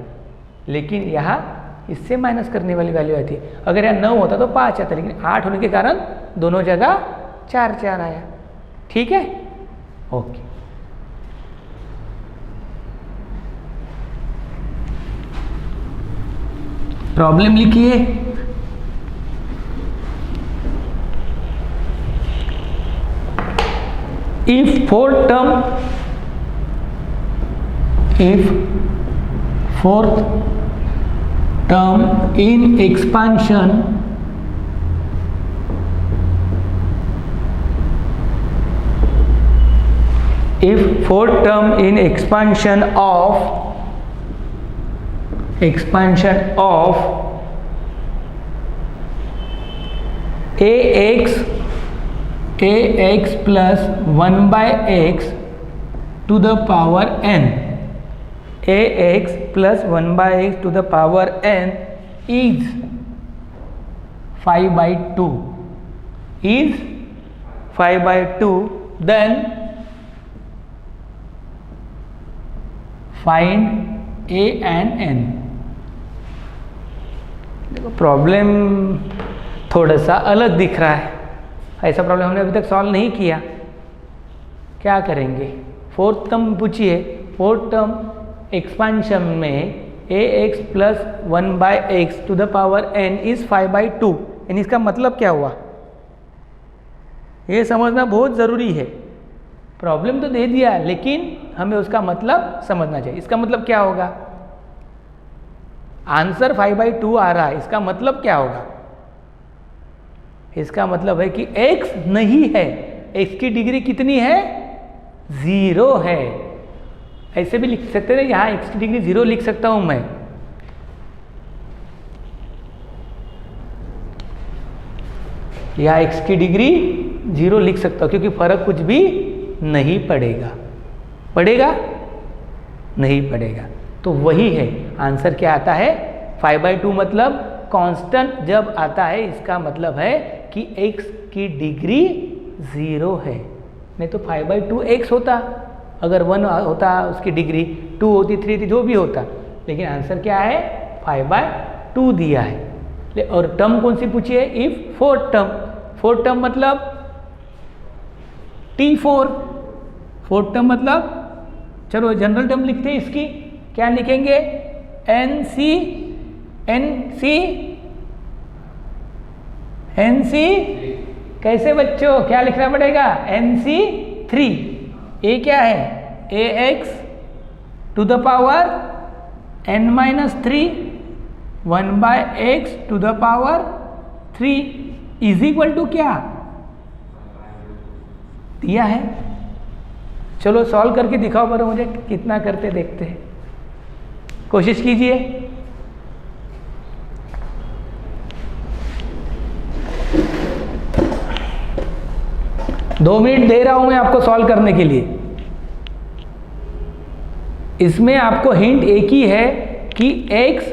लेकिन यहाँ इससे माइनस करने वाली वैल्यू आती है। अगर यहाँ 9 होता तो 5 आता, लेकिन 8 होने के कारण दोनों जगह 4 आया। ठीक है, ओके। प्रॉब्लम लिखिए। if fourth term in expansion of ax plus 1 by x to the power n, ax plus 1 by x to the power n is 5/2, then find a and n। देखो प्रॉब्लम थोड़ा सा अलग दिख रहा है, ऐसा problem हमने अभी तक सॉल्व नहीं किया। क्या करेंगे? फोर्थ टर्म पूछिए। फोर्थ टर्म एक्सपांशन में ax plus 1 by x to the power n is 5/2, यानी इसका मतलब क्या हुआ? ये समझना बहुत ज़रूरी है। प्रॉब्लम तो दे दिया, लेकिन हमें उसका मतलब समझना चाहिए। इसका मतलब क्या होगा? आंसर 5/2 आ रहा है, इसका मतलब क्या होगा? इसका मतलब है कि x नहीं है, x की डिग्री कितनी है? 0 है। ऐसे भी लिख सकते हैं, यहाँ x की डिग्री 0 लिख सकता हूं मैं। यहाँ x की डिग्री 0 लिख सकता हूं, क्योंकि फर्क कुछ भी नहीं पड़ेगा। पड़ेगा? नहीं पड़ेगा। तो वही है आंसर। क्या आता है? 5/2 मतलब कांस्टेंट जब आता है इसका मतलब है कि x की डिग्री 0 है। नहीं तो 5/2 x होता, अगर 1 होता उसकी डिग्री, 2 होती, 3 होती, जो भी होता। लेकिन आंसर क्या है? 5/2 दिया है। और टर्म कौन सी पूछी है? इफ फोर्थ टर्म मतलब T4। फोर्थ टर्म मतलब, चलो जनरल टर्म लिखते हैं इसकी। क्या लिखेंगे? NC कैसे बच्चों? क्या लिखना पड़ेगा? NC3। ए क्या है? ax to the power n minus 3 1 by x to the power 3 is equal to क्या दिया है? चलो सॉल्व करके दिखाओ पर मुझे कितना करते देखते हैं। कोशिश कीजिए। 2 मिनट दे रहा हूं मैं आपको सॉल्व करने के लिए। इसमें आपको हिंट एक ही है कि x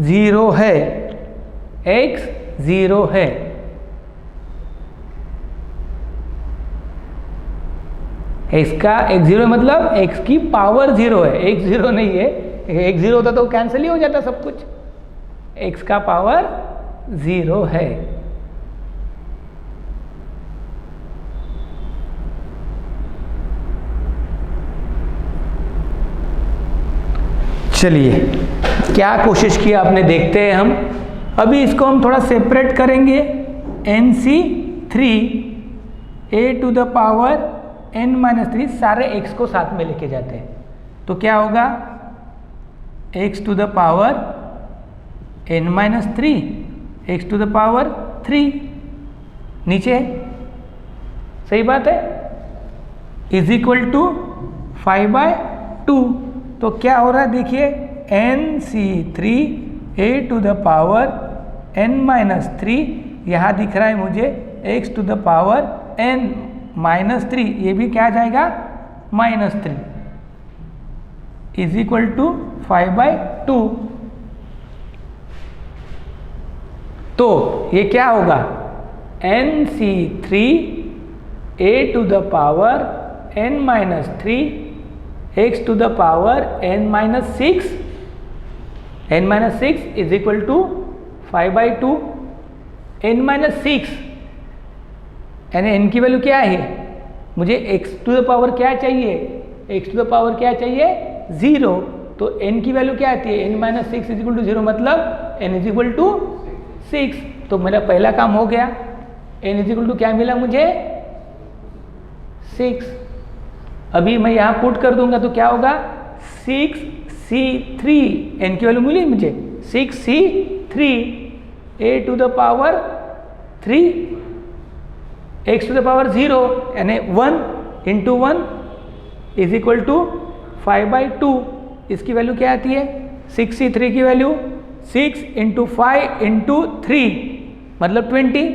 0 है, x 0 है। इसका x 0 मतलब x की पावर 0 है, x 0 नहीं है। x 0 होता तो कैंसिल ही हो जाता सब कुछ। x का पावर 0 है। चलिए क्या कोशिश की आपने, देखते हैं हम। अभी इसको हम थोड़ा सेपरेट करेंगे। NC3 a to the power n-3 सारे x को साथ में लेके जाते हैं तो क्या होगा, x to the power n-3, x to the power 3 नीचे है, सही बात है, इज इक्वल टू 5/2। तो क्या हो रहा है देखिए, NC3 a to the power n-3, यहाँ दिख रहा है मुझे x to the power n-3, ये भी क्या आ जाएगा -3 इज इक्वल टू 5/2। तो ये क्या होगा, NC3 a to the power n-3 x to the power n-6 is equal to 5/2। n-6 यानी n की वैल्यू क्या है, मुझे x टू द पावर क्या चाहिए, x टू द पावर क्या चाहिए 0। तो n की वैल्यू क्या आती है, n-6 इज इक्वल टू 0 मतलब n इज इक्वल टू 6। तो मेरा पहला काम हो गया, n इज इक्वल टू क्या मिला मुझे 6। अभी मैं यहाँ पुट कर दूंगा तो क्या होगा 6c3, n की वैल्यू मिली मुझे 6c3 a to the power 3 x to the power 0 यानी 1 इंटू 1 इज इक्वल टू 5/2। इसकी वैल्यू क्या आती है, 6c3 की वैल्यू 6 इंटू 5 इंटू 3 मतलब 20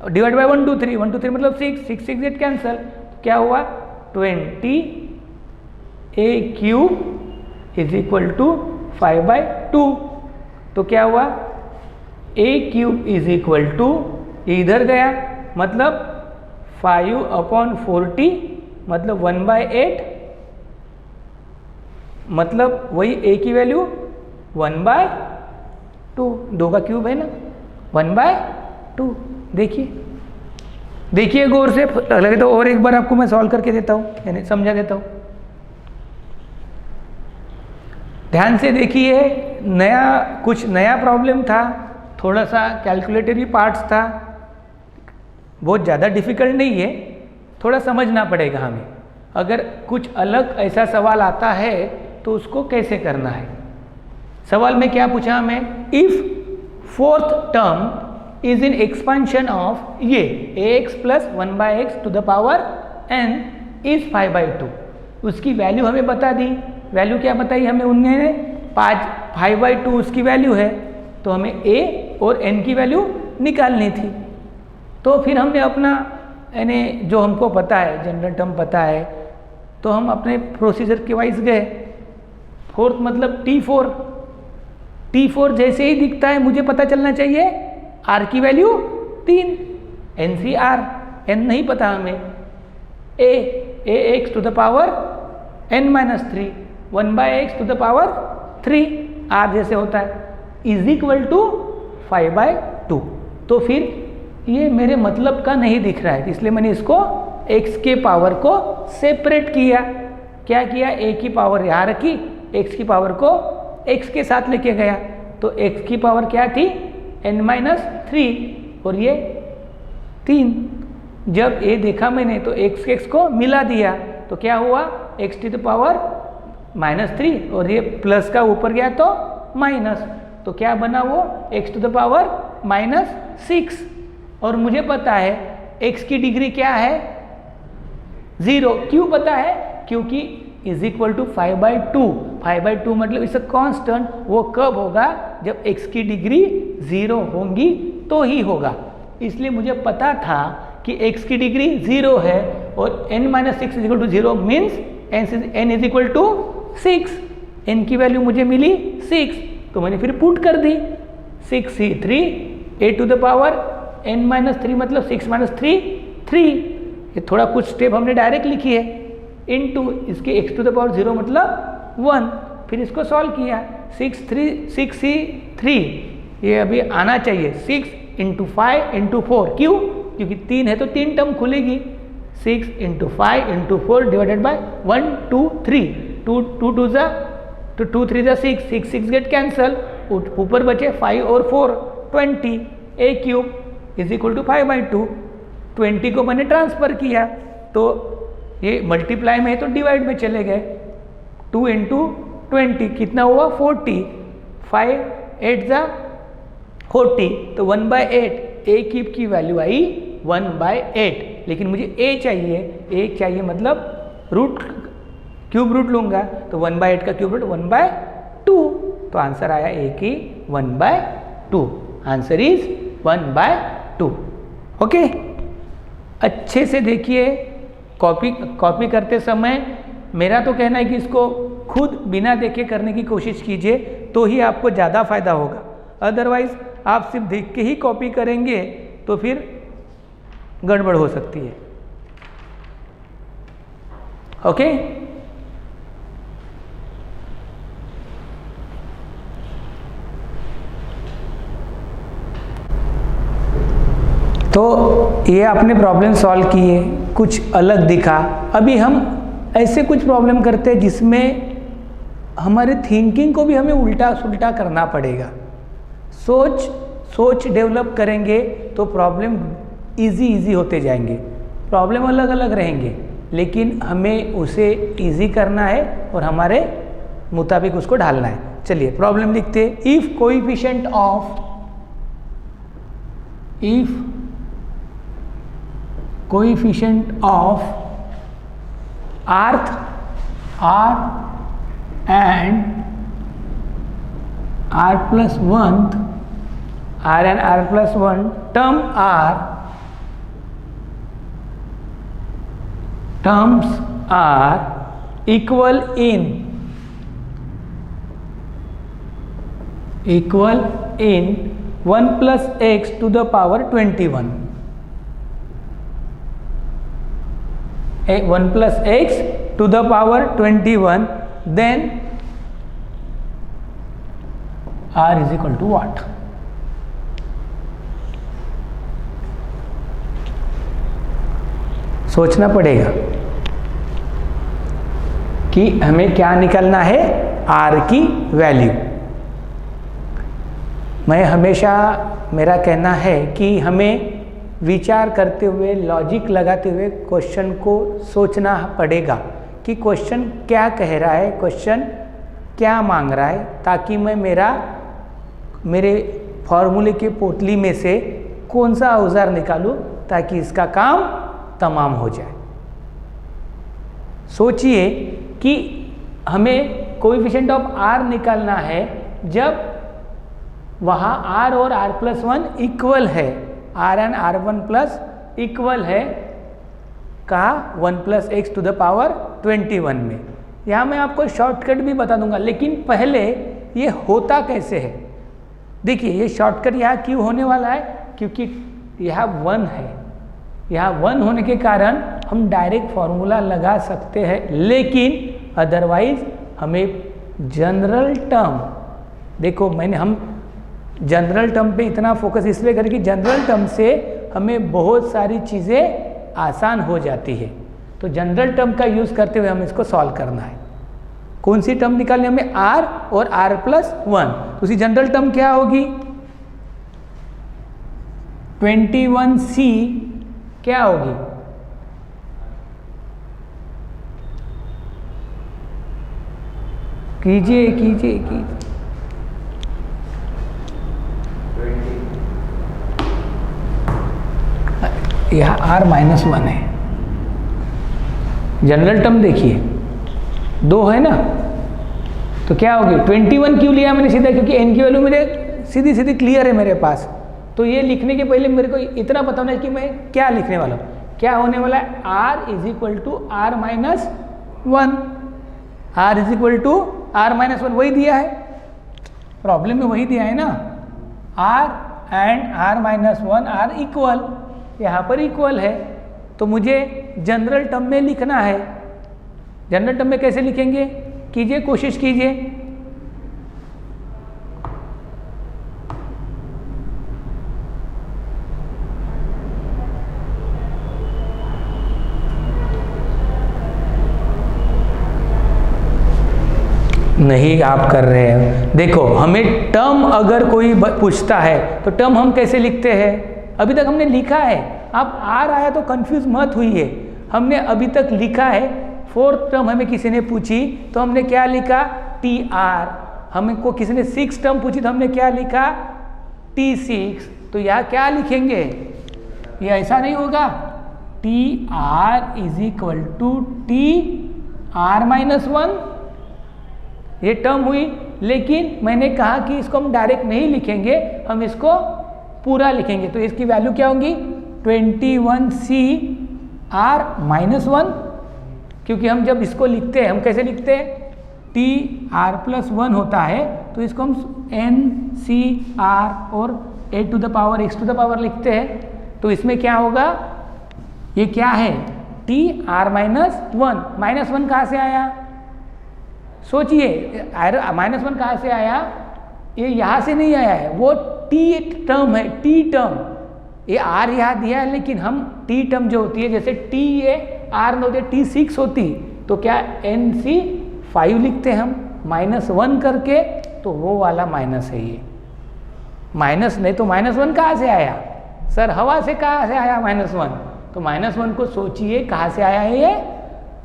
डिवाइड बाई 1 2 3 1 2 3 मतलब 6 6 गेट कैंसल। क्या हुआ 20 a cube is equal to 5/2। तो क्या हुआ a cube is equal to, इधर गया मतलब 5/40 मतलब 1/8 मतलब वही a की वैल्यू 1/2, 2 का क्यूब है ना 1/2। देखिए गौर से, लगे तो और एक बार आपको मैं सॉल्व करके देता हूँ, यानी समझा देता हूँ। ध्यान से देखिए, कुछ नया प्रॉब्लम था, थोड़ा सा कैलकुलेटरी पार्ट्स था, बहुत ज़्यादा डिफिकल्ट नहीं है, थोड़ा समझना पड़ेगा हमें। अगर कुछ अलग ऐसा सवाल आता है तो उसको कैसे करना है। सवाल में क्या पूछा हमें, if fourth term is in expansion of ये ax plus 1/x to the power n is 5/2। उसकी वैल्यू हमें बता दी, वैल्यू क्या बताई हमें उन्होंने 5/2 उसकी वैल्यू है, तो हमें a और n की वैल्यू निकालनी थी। तो फिर हमने अपना यानी जो हमको पता है जनरल टर्म पता है, तो हम अपने प्रोसीजर के वाइज गए। फोर्थ मतलब T4 जैसे ही दिखता है मुझे पता चलना चाहिए R की वैल्यू 3, NCR, n नहीं पता हमें, ax to the power n-3 1/x to the power 3 R जैसे होता है इज इक्वल टू 5/2। तो फिर ये मेरे मतलब का नहीं दिख रहा है, इसलिए मैंने इसको x के पावर को सेपरेट किया। क्या किया, a की पावर यहाँ रखी, x की पावर को x के साथ लेके गया, तो x की पावर क्या थी n-3 और ये 3। जब a देखा मैंने तो x को मिला दिया, तो क्या हुआ x टू द पावर -3 और ये प्लस का ऊपर गया तो माइनस, तो क्या बना वो x टू द पावर -6। और मुझे पता है x की डिग्री क्या है 0। क्यों पता है, क्योंकि इज इक्वल टू 5/2 मतलब इट्स अ कांस्टेंट। वो कब होगा, जब x की डिग्री 0 होंगी तो ही होगा। इसलिए मुझे पता था कि x की डिग्री 0 है और n minus six is equal to 0 means n is equal to 6। n की वैल्यू मुझे मिली 6, तो मैंने फिर पुट कर दी 6c3 a to the power n minus 3 मतलब 6 माइनस 3 ये थोड़ा कुछ स्टेप हमने डायरेक्ट लिखी है, इनटू इसके x टू द पावर 0 मतलब 1। फिर इसको सॉल्व किया 6c3 ये अभी आना चाहिए 6 इंटू 5 इंटू 4, क्यों? क्योंकि 3 है तो 3 टर्म खुलेगी। 6 इंटू 5 इंटू 4 डिवाइडेड बाय 1 2 3 2 2 जा तो 2 3 जा 6 6 6 गेट कैंसल, ऊपर बचे 5 और 4 20 a cube is equal to 5/2। 20 को मैंने ट्रांसफर किया तो ये मल्टीप्लाई में है तो डिवाइड में चले गए, 2 इंटू 20 कितना हुआ 40, 5 8 जा 40 तो 1/8 a क्यूब की वैल्यू आई 1/8। लेकिन मुझे a चाहिए मतलब रूट क्यूब रूट लूंगा तो 1/8 का क्यूब रूट 1/2, तो आंसर आया a की 1/2। Answer is 1/2। ओके, अच्छे से देखिए, कॉपी करते समय मेरा तो कहना है कि इसको खुद बिना देखे करने की कोशिश कीजिए तो ही आपको ज़्यादा फायदा होगा। अदरवाइज आप सिर्फ देख के ही कॉपी करेंगे तो फिर गड़बड़ हो सकती है। ओके, तो ये आपने प्रॉब्लम सॉल्व किए, कुछ अलग दिखा। अभी हम ऐसे कुछ प्रॉब्लम करते हैं जिसमें हमारे थिंकिंग को भी हमें उल्टा सुल्टा करना पड़ेगा। सोच डेवलप करेंगे तो प्रॉब्लम इजी होते जाएंगे। प्रॉब्लम अलग अलग रहेंगे लेकिन हमें उसे इजी करना है और हमारे मुताबिक उसको ढालना है। चलिए प्रॉब्लम लिखते हैं। If coefficient of earth r and r+1 terms are equal in 1 plus x to the power 21, 1 plus x to the power 21, then r is equal to what? सोचना पड़ेगा कि हमें क्या निकालना है, r की वैल्यू। मैं हमेशा, मेरा कहना है कि हमें विचार करते हुए, लॉजिक लगाते हुए क्वेश्चन को सोचना पड़ेगा कि क्वेश्चन क्या कह रहा है, क्वेश्चन क्या मांग रहा है, ताकि मैं मेरे फॉर्मूले की पोटली में से कौन सा औजार निकालूं ताकि इसका काम तमाम हो जाए। सोचिए कि हमें कोएफिशिएंट ऑफ r निकालना है जब वहाँ r और r+1 इक्वल है, r and r1 plus equal है कहा 1 plus x to the power 21 में। यहाँ मैं आपको शॉर्टकट भी बता दूंगा, लेकिन पहले ये होता कैसे है। देखिए ये शॉर्टकट यहाँ क्यों होने वाला है, क्योंकि यहाँ 1 है, यहाँ 1 होने के कारण हम डायरेक्ट फॉर्मूला लगा सकते हैं, लेकिन अदरवाइज हमें जनरल टर्म, देखो हम जनरल टर्म पे इतना फोकस इसलिए करें कि जनरल टर्म से हमें बहुत सारी चीज़ें आसान हो जाती है। तो जनरल टर्म का यूज़ करते हुए हमें इसको सॉल्व करना है। कौन सी टर्म निकालनी है हमें, r और r+1। तो उसी जनरल टर्म क्या होगी, 21c क्या होगी, कीजिए यह r-1 है। जनरल टर्म देखिए 2 है ना, तो क्या होगी 21 क्यों लिया मैंने सीधा, क्योंकि n की वैल्यू मेरे सीधी क्लियर है मेरे पास, तो तो ये लिखने के पहले मेरे को इतना पता होना है कि मैं क्या लिखने वाला हूँ। क्या होने वाला है, r is equal to r minus one, r is equal to r minus one, वही दिया है प्रॉब्लम में, वही दिया है ना, r and r minus one r equal, यहाँ पर इक्वल है। तो मुझे जनरल टर्म में लिखना है। जनरल टर्म में कैसे लिखेंगे, कीजिए, कोशिश कीजिए। नहीं आप कर रहे हैं। देखो, हमें टर्म अगर कोई पूछता है तो टर्म हम कैसे लिखते हैं, अभी तक हमने लिखा है। अब आर आया तो कंफ्यूज मत हुई है, हमने अभी तक लिखा है। फोर्थ टर्म हमें किसी ने पूछी तो हमने क्या लिखा, टी आर। हमको किसी ने सिक्स टर्म पूछी तो हमने क्या लिखा, टी सिक्स। तो यहाँ क्या लिखेंगे, ये ऐसा नहीं होगा, t r is equal to t r minus one, ये टर्म हुई। लेकिन मैंने कहा कि इसको हम डायरेक्ट नहीं लिखेंगे, हम इसको पूरा लिखेंगे। तो इसकी वैल्यू क्या होगी, 21c r माइनस वन, क्योंकि हम जब इसको लिखते हैं, हम कैसे लिखते हैं, t r प्लस वन होता है तो इसको हम n c r और a to the power x to the power लिखते हैं। तो इसमें क्या होगा, ये क्या है, t r minus one. Minus one कहाँ से आया, सोचिए, माइनस वन कहाँ से आया, ये यहाँ से नहीं आया है, वो टी टर्म है, टी टर्म। ये आर यहाँ दिया है, लेकिन हम टी टर्म जो होती है, जैसे टी ये आर में होती है, टी सिक्स होती, तो क्या एन सी फाइव लिखते हैं हम माइनस वन करके, तो वो वाला माइनस है ये माइनस। नहीं तो माइनस वन कहाँ से आया सर, हवा से कहाँ से आया माइनस वन, तो माइनस वन को सोचिए कहाँ से आया है ये,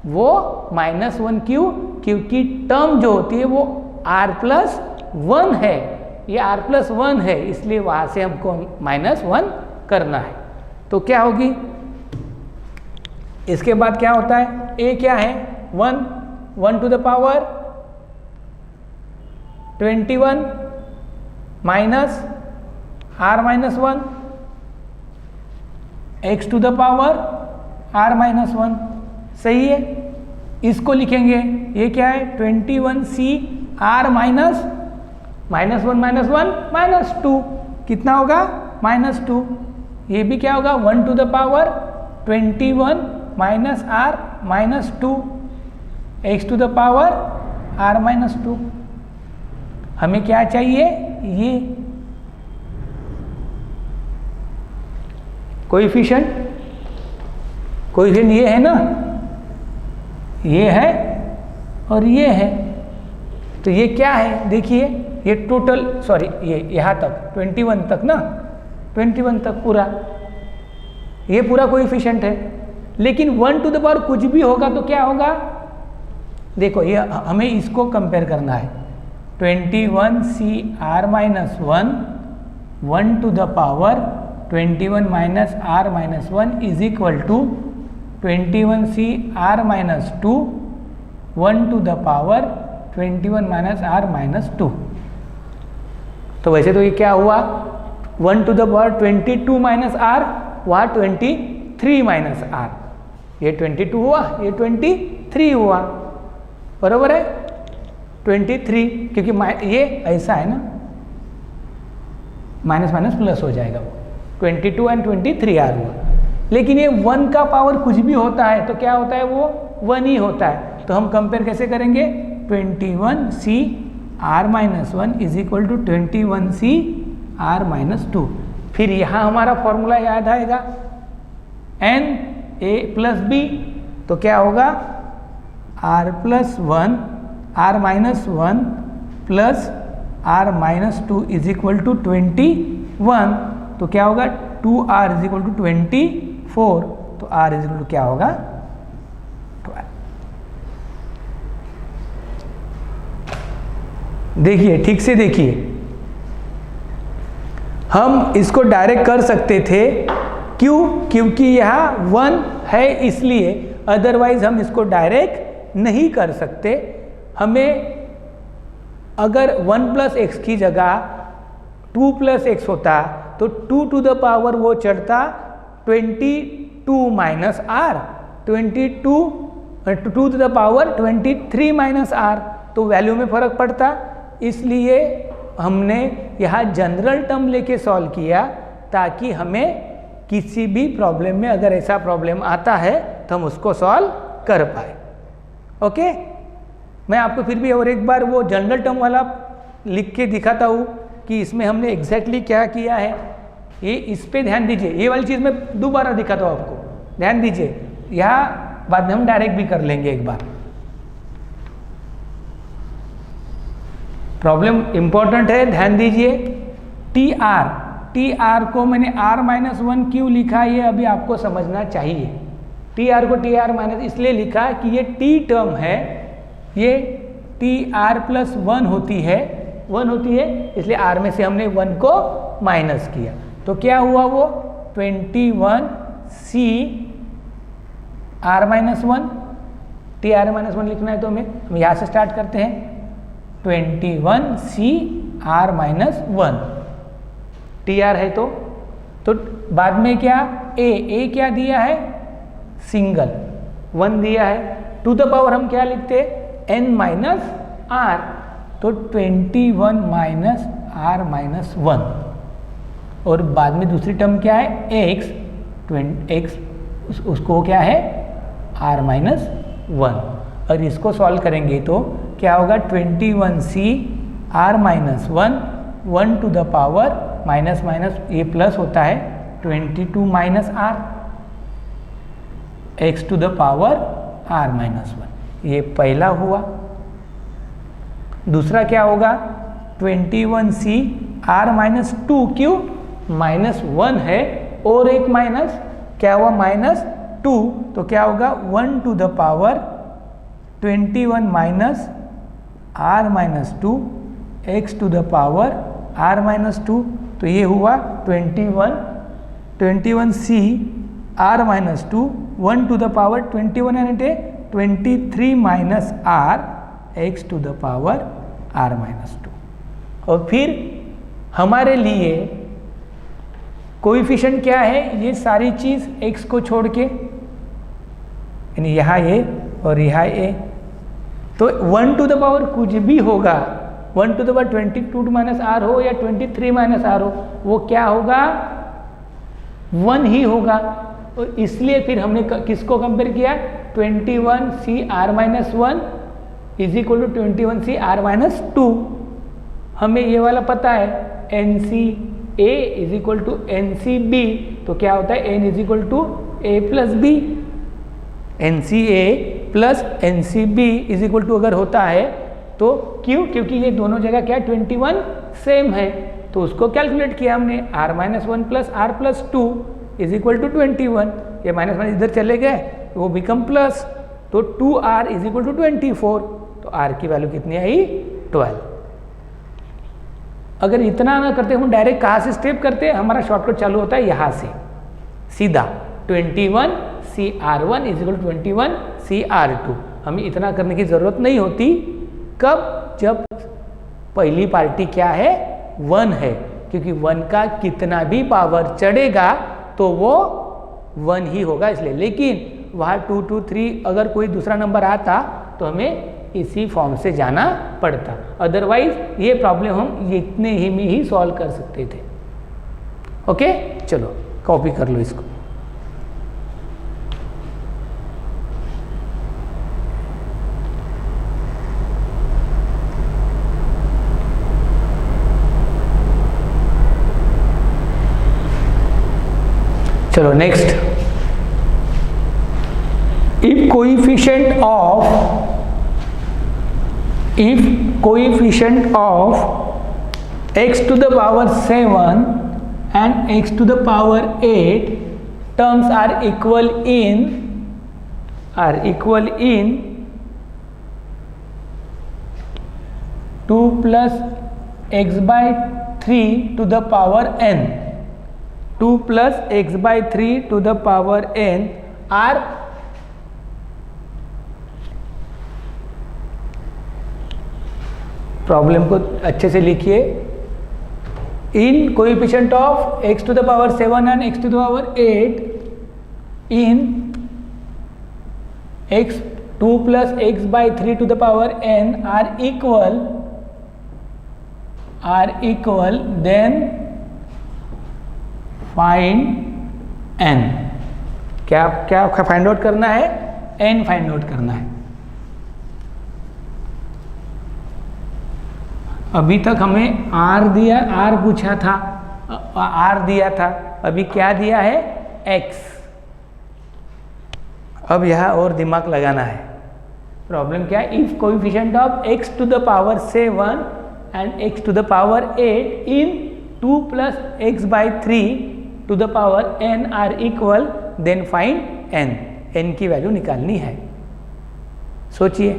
वो माइनस वन क्यों, क्योंकि टर्म जो होती है वो r प्लस वन है, ये r प्लस वन है, इसलिए वहाँ से हमको माइनस वन करना है। तो क्या होगी, इसके बाद क्या होता है, a क्या है, one, one to the power 21 minus r minus one, x to the power r minus one, सही है। इसको लिखेंगे, ये क्या है, 21c r minus one minus one minus two, कितना होगा, माइनस टू। ये भी क्या होगा, 1 to the power 21 minus r minus two, x to the power r minus two. हमें क्या चाहिए, ये कोएफिशिएंट ये है ना, ये है और ये है, तो ये क्या है, देखिए ये टोटल, सॉरी ये यहाँ तक 21 तक ना, 21 तक पूरा, ये पूरा कोएफिशिएंट है। लेकिन 1 टू द पावर कुछ भी होगा तो क्या होगा, देखो ये हमें इसको कंपेयर करना है, 21c r minus one, 1 to the power 21 minus r minus one is equal to 21c r minus two, 1 to the power 21 minus r minus two. तो वैसे तो ये क्या हुआ, 1 to the power 22 minus r, वहाँ 23 minus r, ये 22 हुआ, ये 23 हुआ, बराबर है 23, क्योंकि ये ऐसा है ना, माइनस माइनस प्लस हो जाएगा, वो 22 एंड 23 r हुआ। लेकिन ये 1 का पावर कुछ भी होता है तो क्या होता है, वो 1 ही होता है। तो हम कंपेयर कैसे करेंगे, 21c r minus one is equal to 21c r minus two. फिर यहाँ हमारा फॉर्मूला याद आएगा, n a प्लस b, तो क्या होगा, r plus one, r minus one plus r minus two is equal to 21, तो क्या होगा, 2r इज इक्वल टू 24, तो r इज इक्वल टू क्या होगा, 12। देखिए ठीक से देखिए, हम इसको डायरेक्ट कर सकते थे, क्यों, क्योंकि यहाँ 1 है इसलिए, अदरवाइज हम इसको डायरेक्ट नहीं कर सकते। हमें अगर 1 प्लस एक्स की जगह 2 प्लस एक्स होता तो 2 टू द पावर वो चढ़ता 22 minus r, 22 to the power 23 minus r, तो वैल्यू में फर्क पड़ता। इसलिए हमने यहाँ जनरल टर्म लेके सॉल्व किया ताकि हमें किसी भी प्रॉब्लम में अगर ऐसा प्रॉब्लम आता है तो हम उसको सॉल्व कर पाए। ओके, मैं आपको फिर भी और एक बार वो जनरल टर्म वाला लिख के दिखाता हूँ कि इसमें हमने एग्जैक्टली क्या किया है। ये इस पे ध्यान दीजिए, ये वाली चीज़ मैं दोबारा दिखाता हूँ आपको, ध्यान दीजिए। यहाँ बाद में हम डायरेक्ट भी कर लेंगे एक बार। प्रॉब्लम इंपॉर्टेंट है, ध्यान दीजिए। टी आर को मैंने r-1 क्यों लिखा, ये अभी आपको समझना चाहिए। टी आर को टी आर माइनस इसलिए लिखा कि ये टी टर्म है, ये टी आर प्लस 1 होती है, इसलिए r में से हमने 1 को माइनस किया। तो क्या हुआ वो 21c r-1, T r minus 1 लिखना है तो हम यहाँ से स्टार्ट करते हैं। 21c r-1 टी आर है तो बाद में क्या ए क्या दिया है, सिंगल 1 दिया है। टू द पावर हम क्या लिखते हैं, n माइनस आर, तो 21 माइनस r-1, और बाद में दूसरी टर्म क्या है x, उसको क्या है r-1, और इसको सॉल्व करेंगे तो क्या होगा 21c r-1, 1 to the power minus minus ये प्लस होता है 22 minus r, x to the power r-1, ये पहला हुआ। दूसरा क्या होगा 21c r-2, क्यों, -1 है और एक माइनस, क्या हुआ -2, तो क्या होगा 1 to the power 21 minus r-2, x to the power r-2, तो ये हुआ 21c r-2, 1 to the power 21 यानी 23 minus r, x to the power r-2। और फिर हमारे लिए कोएफिशिएंट क्या है, ये सारी चीज़ x को छोड़ के, यानी यहाँ ये और यहाँ ये, तो 1 टू द पावर कुछ भी होगा, 1 to the power 22 minus r हो या 23 माइनस आर हो, वो क्या होगा 1 ही होगा। और इसलिए फिर हमने किसको कंपेयर किया, 21c r-1 is equal to 21c r-2। हमें ये वाला पता है nc a is equal to nc b, तो क्या होता है n is equal to a plus b, nc a plus nc b is equal to अगर होता है तो क्यों, क्योंकि ये दोनों जगह क्या 21 सेम है, तो उसको कैलकुलेट किया हमने r-1 plus r+2 is equal to 21, ये माइनस माइनस इधर चले गए वो बिकम प्लस, तो 2r इज इक्वल टू 24, तो r की वैल्यू कितनी आई 12। अगर इतना ना करते हम डायरेक्ट कहाँ से स्टेप करते, हमारा शॉर्टकट चालू होता है यहाँ से सीधा 21c r-1 is equal to 21c r-2। हमें इतना करने की ज़रूरत नहीं होती, कब, जब पहली पार्टी क्या है 1 है, क्योंकि 1 का कितना भी पावर चढ़ेगा तो वो 1 ही होगा इसलिए। लेकिन वहाँ 2, 2, 3 अगर कोई दूसरा नंबर आता तो हमें इसी फॉर्म से जाना पड़ता, अदरवाइज ये प्रॉब्लम हम इतने ही में ही सॉल्व कर सकते थे। ओके, चलो कॉपी कर लो इसको। चलो next, if coefficient of x to the power 7 and x to the power 8 terms are equal in 2 plus x by 3 to the power n, 2 plus x by 3 to the power n are problem को अच्छे से लिखिए, in coefficient of x to the power 7 and x to the power 8 in x 2 plus x by 3 to the power n are equal, then find n. क्या find out करना है? n find out करना है. अभी तक हमें r दिया, r पूछा था, r दिया था, अभी क्या दिया है? x. अब यहाँ और दिमाग लगाना है. प्रॉब्लम क्या है? If coefficient of x to the power 7 and x to the power 8 in 2 plus x by 3 to the power n are equal, then find n की वैल्यू निकालनी है. सोचिए,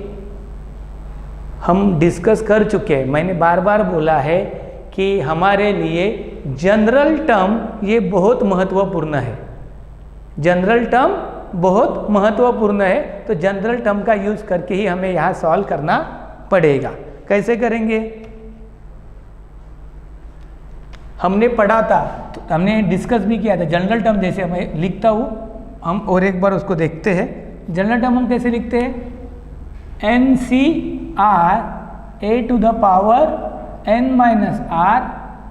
हम डिस्कस कर चुके हैं. मैंने बार बार बोला है कि हमारे लिए जनरल टर्म ये बहुत महत्वपूर्ण है. जनरल टर्म बहुत महत्वपूर्ण है. तो जनरल टर्म का यूज करके ही हमें यहाँ सॉल्व करना पड़ेगा. कैसे करेंगे? हमने पढ़ा था, तो हमने डिस्कस भी किया था. जनरल टर्म जैसे मैं लिखता हूँ, हम और एक बार उसको देखते हैं. जनरल टर्म हम कैसे लिखते हैं? N c r a to the power n minus r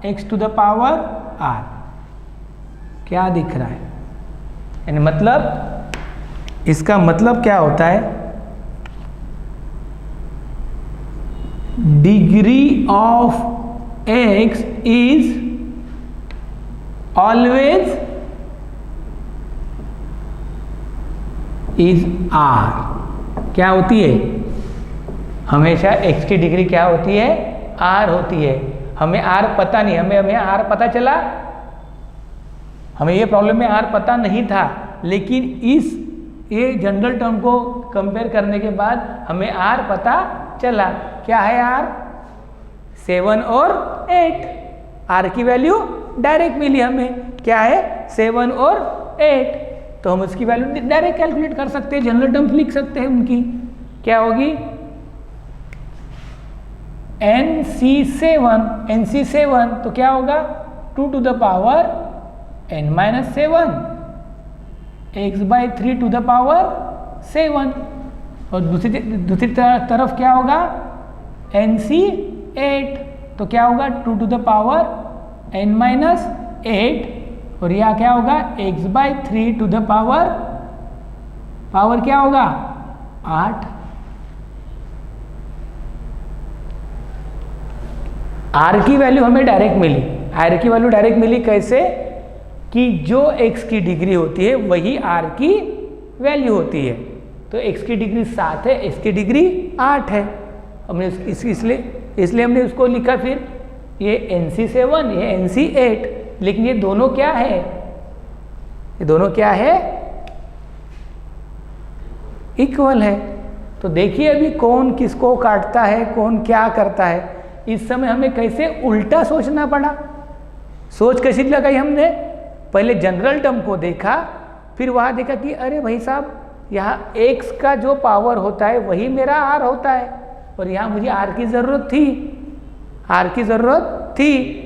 x to the power r. क्या दिख रहा है? यानी मतलब, इसका मतलब क्या होता है? Degree of x is always is r. क्या होती है? हमेशा x की डिग्री क्या होती है? r होती है. हमें r पता नहीं, हमें r पता चला, हमें ये प्रॉब्लम में r पता नहीं था, लेकिन ये जनरल टर्म को कंपेयर करने के बाद हमें r पता चला. क्या है r? 7 और 8. r की वैल्यू डायरेक्ट मिली हमें. क्या है? 7 और 8. तो हम उसकी वैल्यू डायरेक्ट कैलकुलेट कर सकते हैं, जनरल टर्म्स लिख सकते हैं उनकी. क्या होगी? NC7 तो क्या होगा? 2 to the power n minus 7 x by 3 to the power 7. और दूसरी तरफ क्या होगा? NC8 तो क्या होगा? 2 to the power n minus 8. और यह क्या होगा? x by 3 to the power क्या होगा? 8. r की वैल्यू हमें डायरेक्ट मिली. r की वैल्यू डायरेक्ट मिली कैसे? कि जो x की डिग्री होती है वही r की वैल्यू होती है. तो x की डिग्री 7 है, x की डिग्री 8 है. हमने इसलिए हमने उसको लिखा. फिर ये NC7, ये NC8. लेकिन ये दोनों क्या है? ये दोनों क्या है? इक्वल है. तो देखिए अभी कौन किसको काटता है, कौन क्या करता है. इस समय हमें कैसे उल्टा सोचना पड़ा. सोच कैसी लगाई हमने? पहले जनरल टर्म को देखा, फिर वहाँ देखा कि अरे भाई साहब, यहाँ x का जो पावर होता है वही मेरा r होता है, और यहाँ मुझे r की ज़रूरत थी.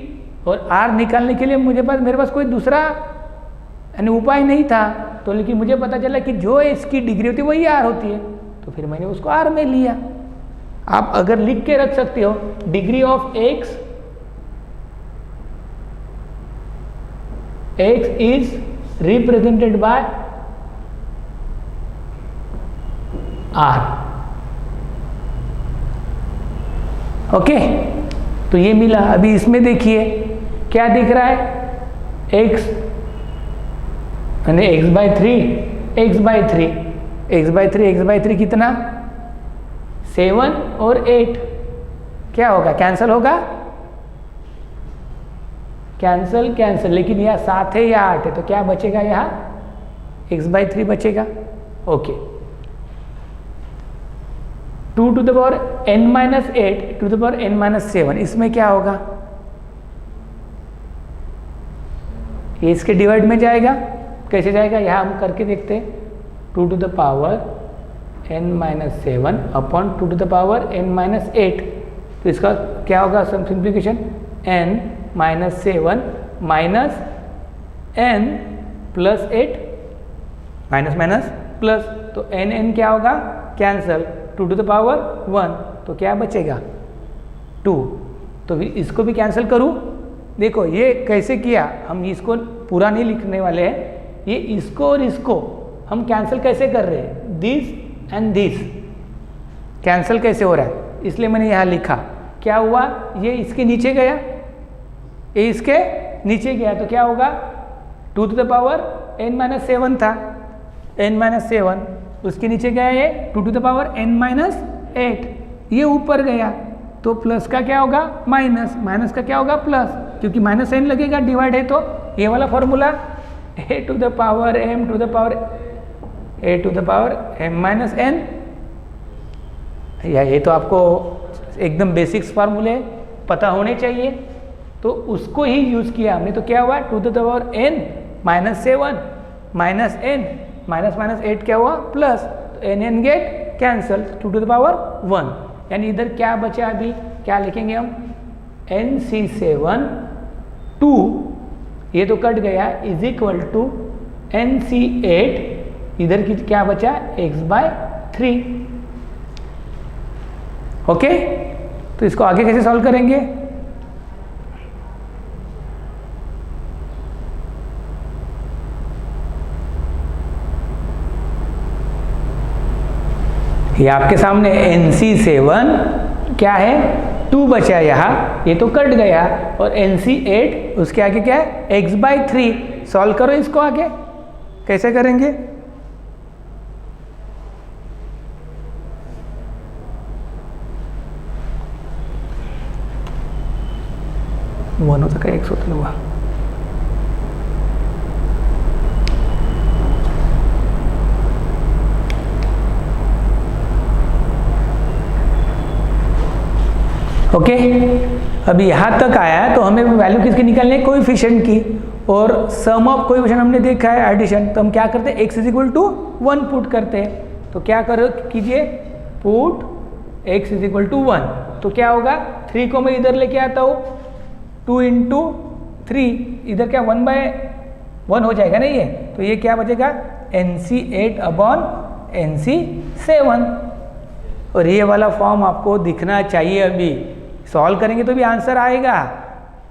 और r निकालने के लिए मेरे पास कोई दूसरा यानी उपाय नहीं था. तो लेकिन मुझे पता चला कि जो इसकी डिग्री होती है वही r होती है, तो फिर मैंने उसको r में लिया. आप अगर लिख के रख सकते हो, degree of x is represented by r. Okay, तो ये मिला. अभी इसमें देखिए क्या दिख रहा है? x यानी x बाई 3 कितना? 7 और 8. क्या होगा? कैंसल होगा? कैंसल. लेकिन यह 7 है या 8 है, तो क्या बचेगा? यहाँ x बाई 3 बचेगा. Okay. 2 to the power n minus 8 to the power n minus 7, इसमें क्या होगा? ये इसके डिवाइड में जाएगा. कैसे जाएगा? यहाँ हम करके देखते हैं. 2 to the power n minus 7 upon 2 to the power n minus 8. तो इसका क्या होगा? Simplification n -7 minus n plus 8 minus minus plus, तो n क्या होगा, कैंसल, 2 to the power 1, तो क्या बचेगा 2। तो इसको भी कैंसिल करूँ, देखो ये कैसे किया, हम इसको पूरा नहीं लिखने वाले हैं, ये इसको और इसको हम कैंसिल कैसे कर रहे हैं, दिस एंड दिस कैंसिल कैसे हो रहा है, इसलिए मैंने यहाँ लिखा। क्या हुआ, ये इसके नीचे गया, ये इसके नीचे गया, तो क्या होगा 2 to the power n-7 था, n-7 उसके नीचे गया, ये 2 to the power n-8, ये ऊपर गया, तो प्लस का क्या होगा माइनस, माइनस का क्या होगा प्लस, क्योंकि माइनस n लगेगा, डिवाइड है, तो ये वाला formula a to the power m to the power a to the power m-n, या ये तो आपको एकदम बेसिक्स फार्मूले पता होने चाहिए, तो उसको ही यूज़ किया हमने। तो क्या हुआ 2 to the power n-7 minus n minus minus 8 क्या हुआ प्लस, तो n get cancel, 2 to the power 1, यानी इधर क्या बचा, अभी क्या लिखेंगे हम, nc7 2, ये तो कट गया, इज इक्वल टू nc8, इधर की क्या बचा x/3। ओके, तो इसको आगे कैसे सॉल्व करेंगे, ये आपके सामने nc7 क्या है 2 बचा यहाँ, ये तो कट गया, और nc8 उसके आगे क्या है x/3, सॉल्व करो इसको आगे, कैसे करेंगे, वन होता का x होता हुआ, ओके अभी यहाँ तक आया, तो हमें वैल्यू किसकी निकालनी है, कोएफिशिएंट की, और सम ऑफ कोएफिशिएंट हमने देखा है एडिशन, तो हम क्या करते हैं x is equal to 1 put करते हैं, तो क्या करो कीजिए, put x is equal to 1, तो क्या होगा 3 को मैं इधर लेके आता हूँ, 2 into 3, इधर क्या 1/1 हो जाएगा ना ये, तो ये क्या बचेगा nc8 अपॉन nc7, और ये वाला फॉर्म आपको दिखना चाहिए, अभी सॉल्व करेंगे तो भी आंसर आएगा,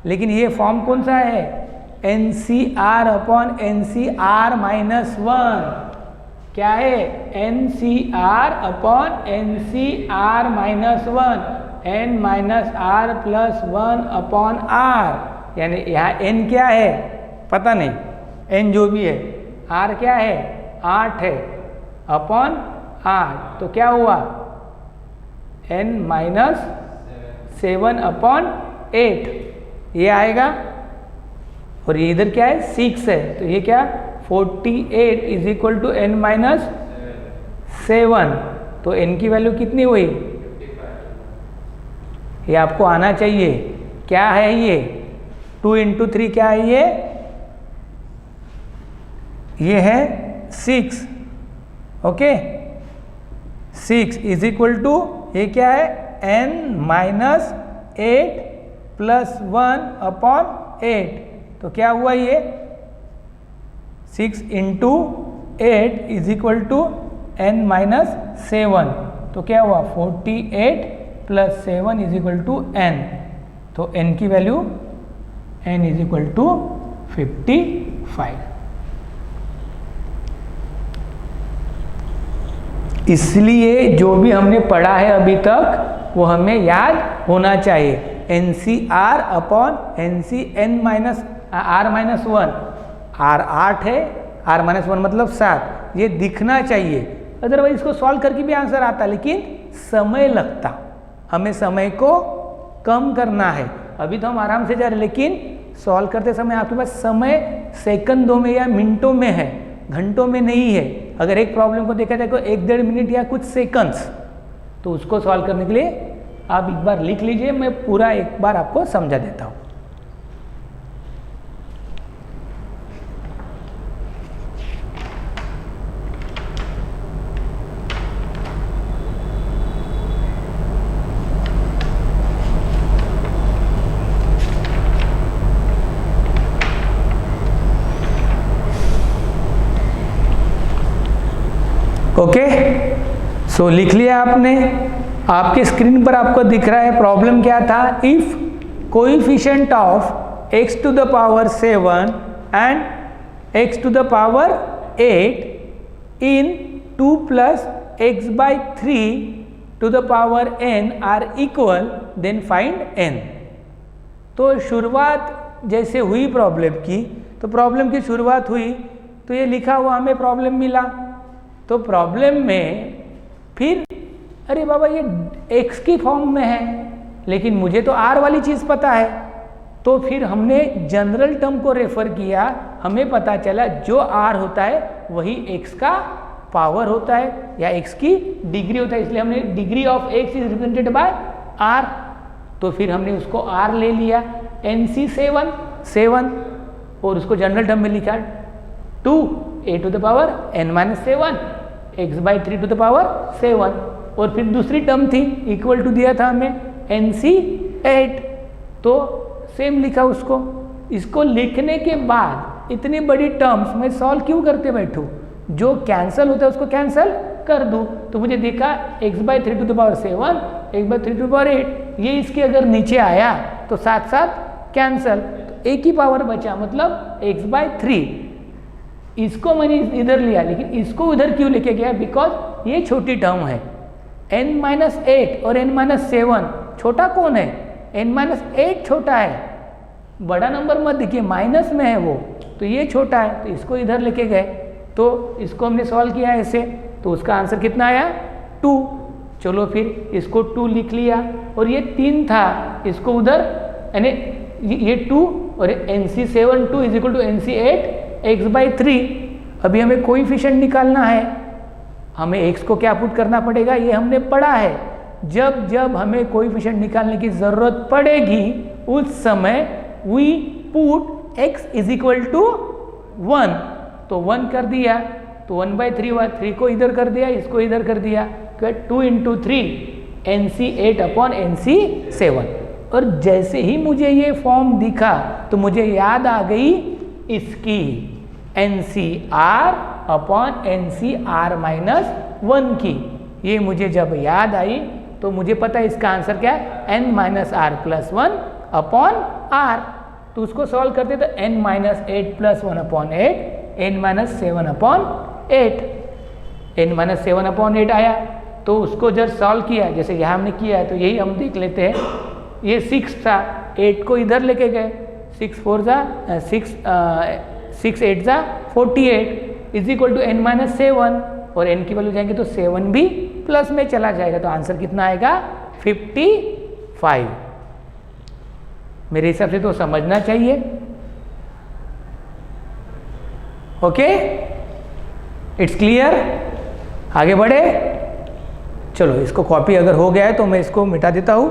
लेकिन ये फॉर्म कौन सा है, NCR अपॉन NCR माइनस 1, क्या है NCR upon NCR minus 1, n minus r plus 1 upon r, यानी यहाँ n क्या है पता नहीं, n जो भी है, r क्या है 8 है, अपॉन 8, तो क्या हुआ n माइनस 7 अपॉन 8, ये आएगा, और ये इधर क्या है 6 है, तो ये क्या 48 is equal to n minus 7, तो n की वैल्यू कितनी हुई, ये आपको आना चाहिए, क्या है ये 2 into 3 क्या है ये है 6, ओके 6 इज इक्वल टू ये क्या है n माइनस 8 प्लस 1 अपॉन 8, तो क्या हुआ ये 6 into 8 is equal to n minus 7, तो क्या हुआ 48 plus 7 is equal to n, तो n की value n is equal to 55। इसलिए जो भी हमने पढ़ा है अभी तक वो हमें याद होना चाहिए, NCR upon NCN minus R minus 1, R 8 है, R माइनस 1 मतलब 7, ये दिखना चाहिए, अदरवाइज इसको सॉल्व करके भी आंसर आता, लेकिन समय लगता, हमें समय को कम करना है। अभी तो हम आराम से जा रहे हैं, लेकिन सॉल्व करते समय आपके पास समय सेकंडों में या मिनटों में है, घंटों में नहीं है। अगर एक प्रॉब्लम को देखा जाए तो 1-1.5 मिनट या कुछ सेकंड्स, तो उसको सॉल्व करने के लिए आप एक बार लिख लीजिए, मैं पूरा एक बार आपको समझा देता हूँ। ओके, सो लिख लिया आपने। आपके स्क्रीन पर आपको दिख रहा है प्रॉब्लम क्या था। If coefficient of x to the power 7 and x to the power 8 in 2 plus x by 3 to the power n are equal, then find n। तो शुरुआत जैसे हुई प्रॉब्लम की, तो प्रॉब्लम की शुरुआत हुई तो ये लिखा हुआ हमें प्रॉब्लम मिला। तो प्रॉब्लम में फिर अरे बाबा ये x की फॉर्म में है, लेकिन मुझे तो r वाली चीज़ पता है। तो फिर हमने जनरल टर्म को रेफर किया, हमें पता चला जो r होता है वही x का पावर होता है या x की डिग्री होता है, इसलिए हमने degree of x is represented by r। तो फिर हमने उसको r ले लिया, NC 7 और उसको जनरल टर्म में लिखा 2a to the power n-7 x by 3 to the power 7, और फिर दूसरी टर्म थी इक्वल टू दिया था हमें NC 8, तो सेम लिखा उसको। इसको लिखने के बाद इतनी बड़ी टर्म्स में सॉल्व क्यों करते बैठूं, जो कैंसिल होता है उसको कैंसिल कर दूं। तो मुझे देखा x by 3 to the power 7, x by 3 to the power 8, ये इसके अगर नीचे आया तो साथ साथ कैंसिल, तो एक ही पावर बचा, मतलब x बाई 3। इसको मैंने इधर लिया, लेकिन इसको उधर क्यों लेके गया, बिकॉज ये छोटी टर्म है। n-8 और n-7 छोटा कौन है, n-8 छोटा है, बड़ा नंबर मत देखिए, माइनस में है वो, तो ये छोटा है, तो इसको इधर लेके गए। तो इसको हमने सॉल्व किया ऐसे, तो उसका आंसर कितना आया 2। चलो फिर इसको 2 लिख लिया, और ये 3 था, इसको उधर यानी ये 2 और NC 7 2 is equal to NC 8 x by 3। अभी हमें कोएफिशिएंट निकालना है, हमें x को क्या पुट करना पड़ेगा, ये हमने पढ़ा है। जब जब हमें कोएफिशिएंट निकालने की ज़रूरत पड़ेगी उस समय we put x is equal to 1, तो 1 कर दिया, तो 1 बाई 3 हुआ, 3 को इधर कर दिया, इसको इधर कर दिया, 2 इंटू 3 NC 8 अपॉन NC 7। और जैसे ही मुझे ये फॉर्म दिखा तो मुझे याद आ गई इसकी NCR अपॉन NCR माइनस 1 की। ये मुझे जब याद आई तो मुझे पता है इसका आंसर क्या है, n minus r plus 1 upon r। तो उसको सॉल्व करते तो n minus 8 plus 1 upon 8, n minus 7 upon 8, n minus 7 upon 8 आया। तो उसको जब सॉल्व किया जैसे यहाँ हमने किया है, तो यही हम देख लेते हैं। ये 6 था, 8 को इधर लेके गए, 6 8 जा 48 is equal to n minus 7, और n की वैल्यू जाएंगे तो 7 भी प्लस में चला जाएगा, तो आंसर कितना आएगा 55। मेरे हिसाब से तो समझना चाहिए। Okay, it's clear. आगे बढ़े, चलो इसको कॉपी अगर हो गया है तो मैं इसको मिटा देता हूँ।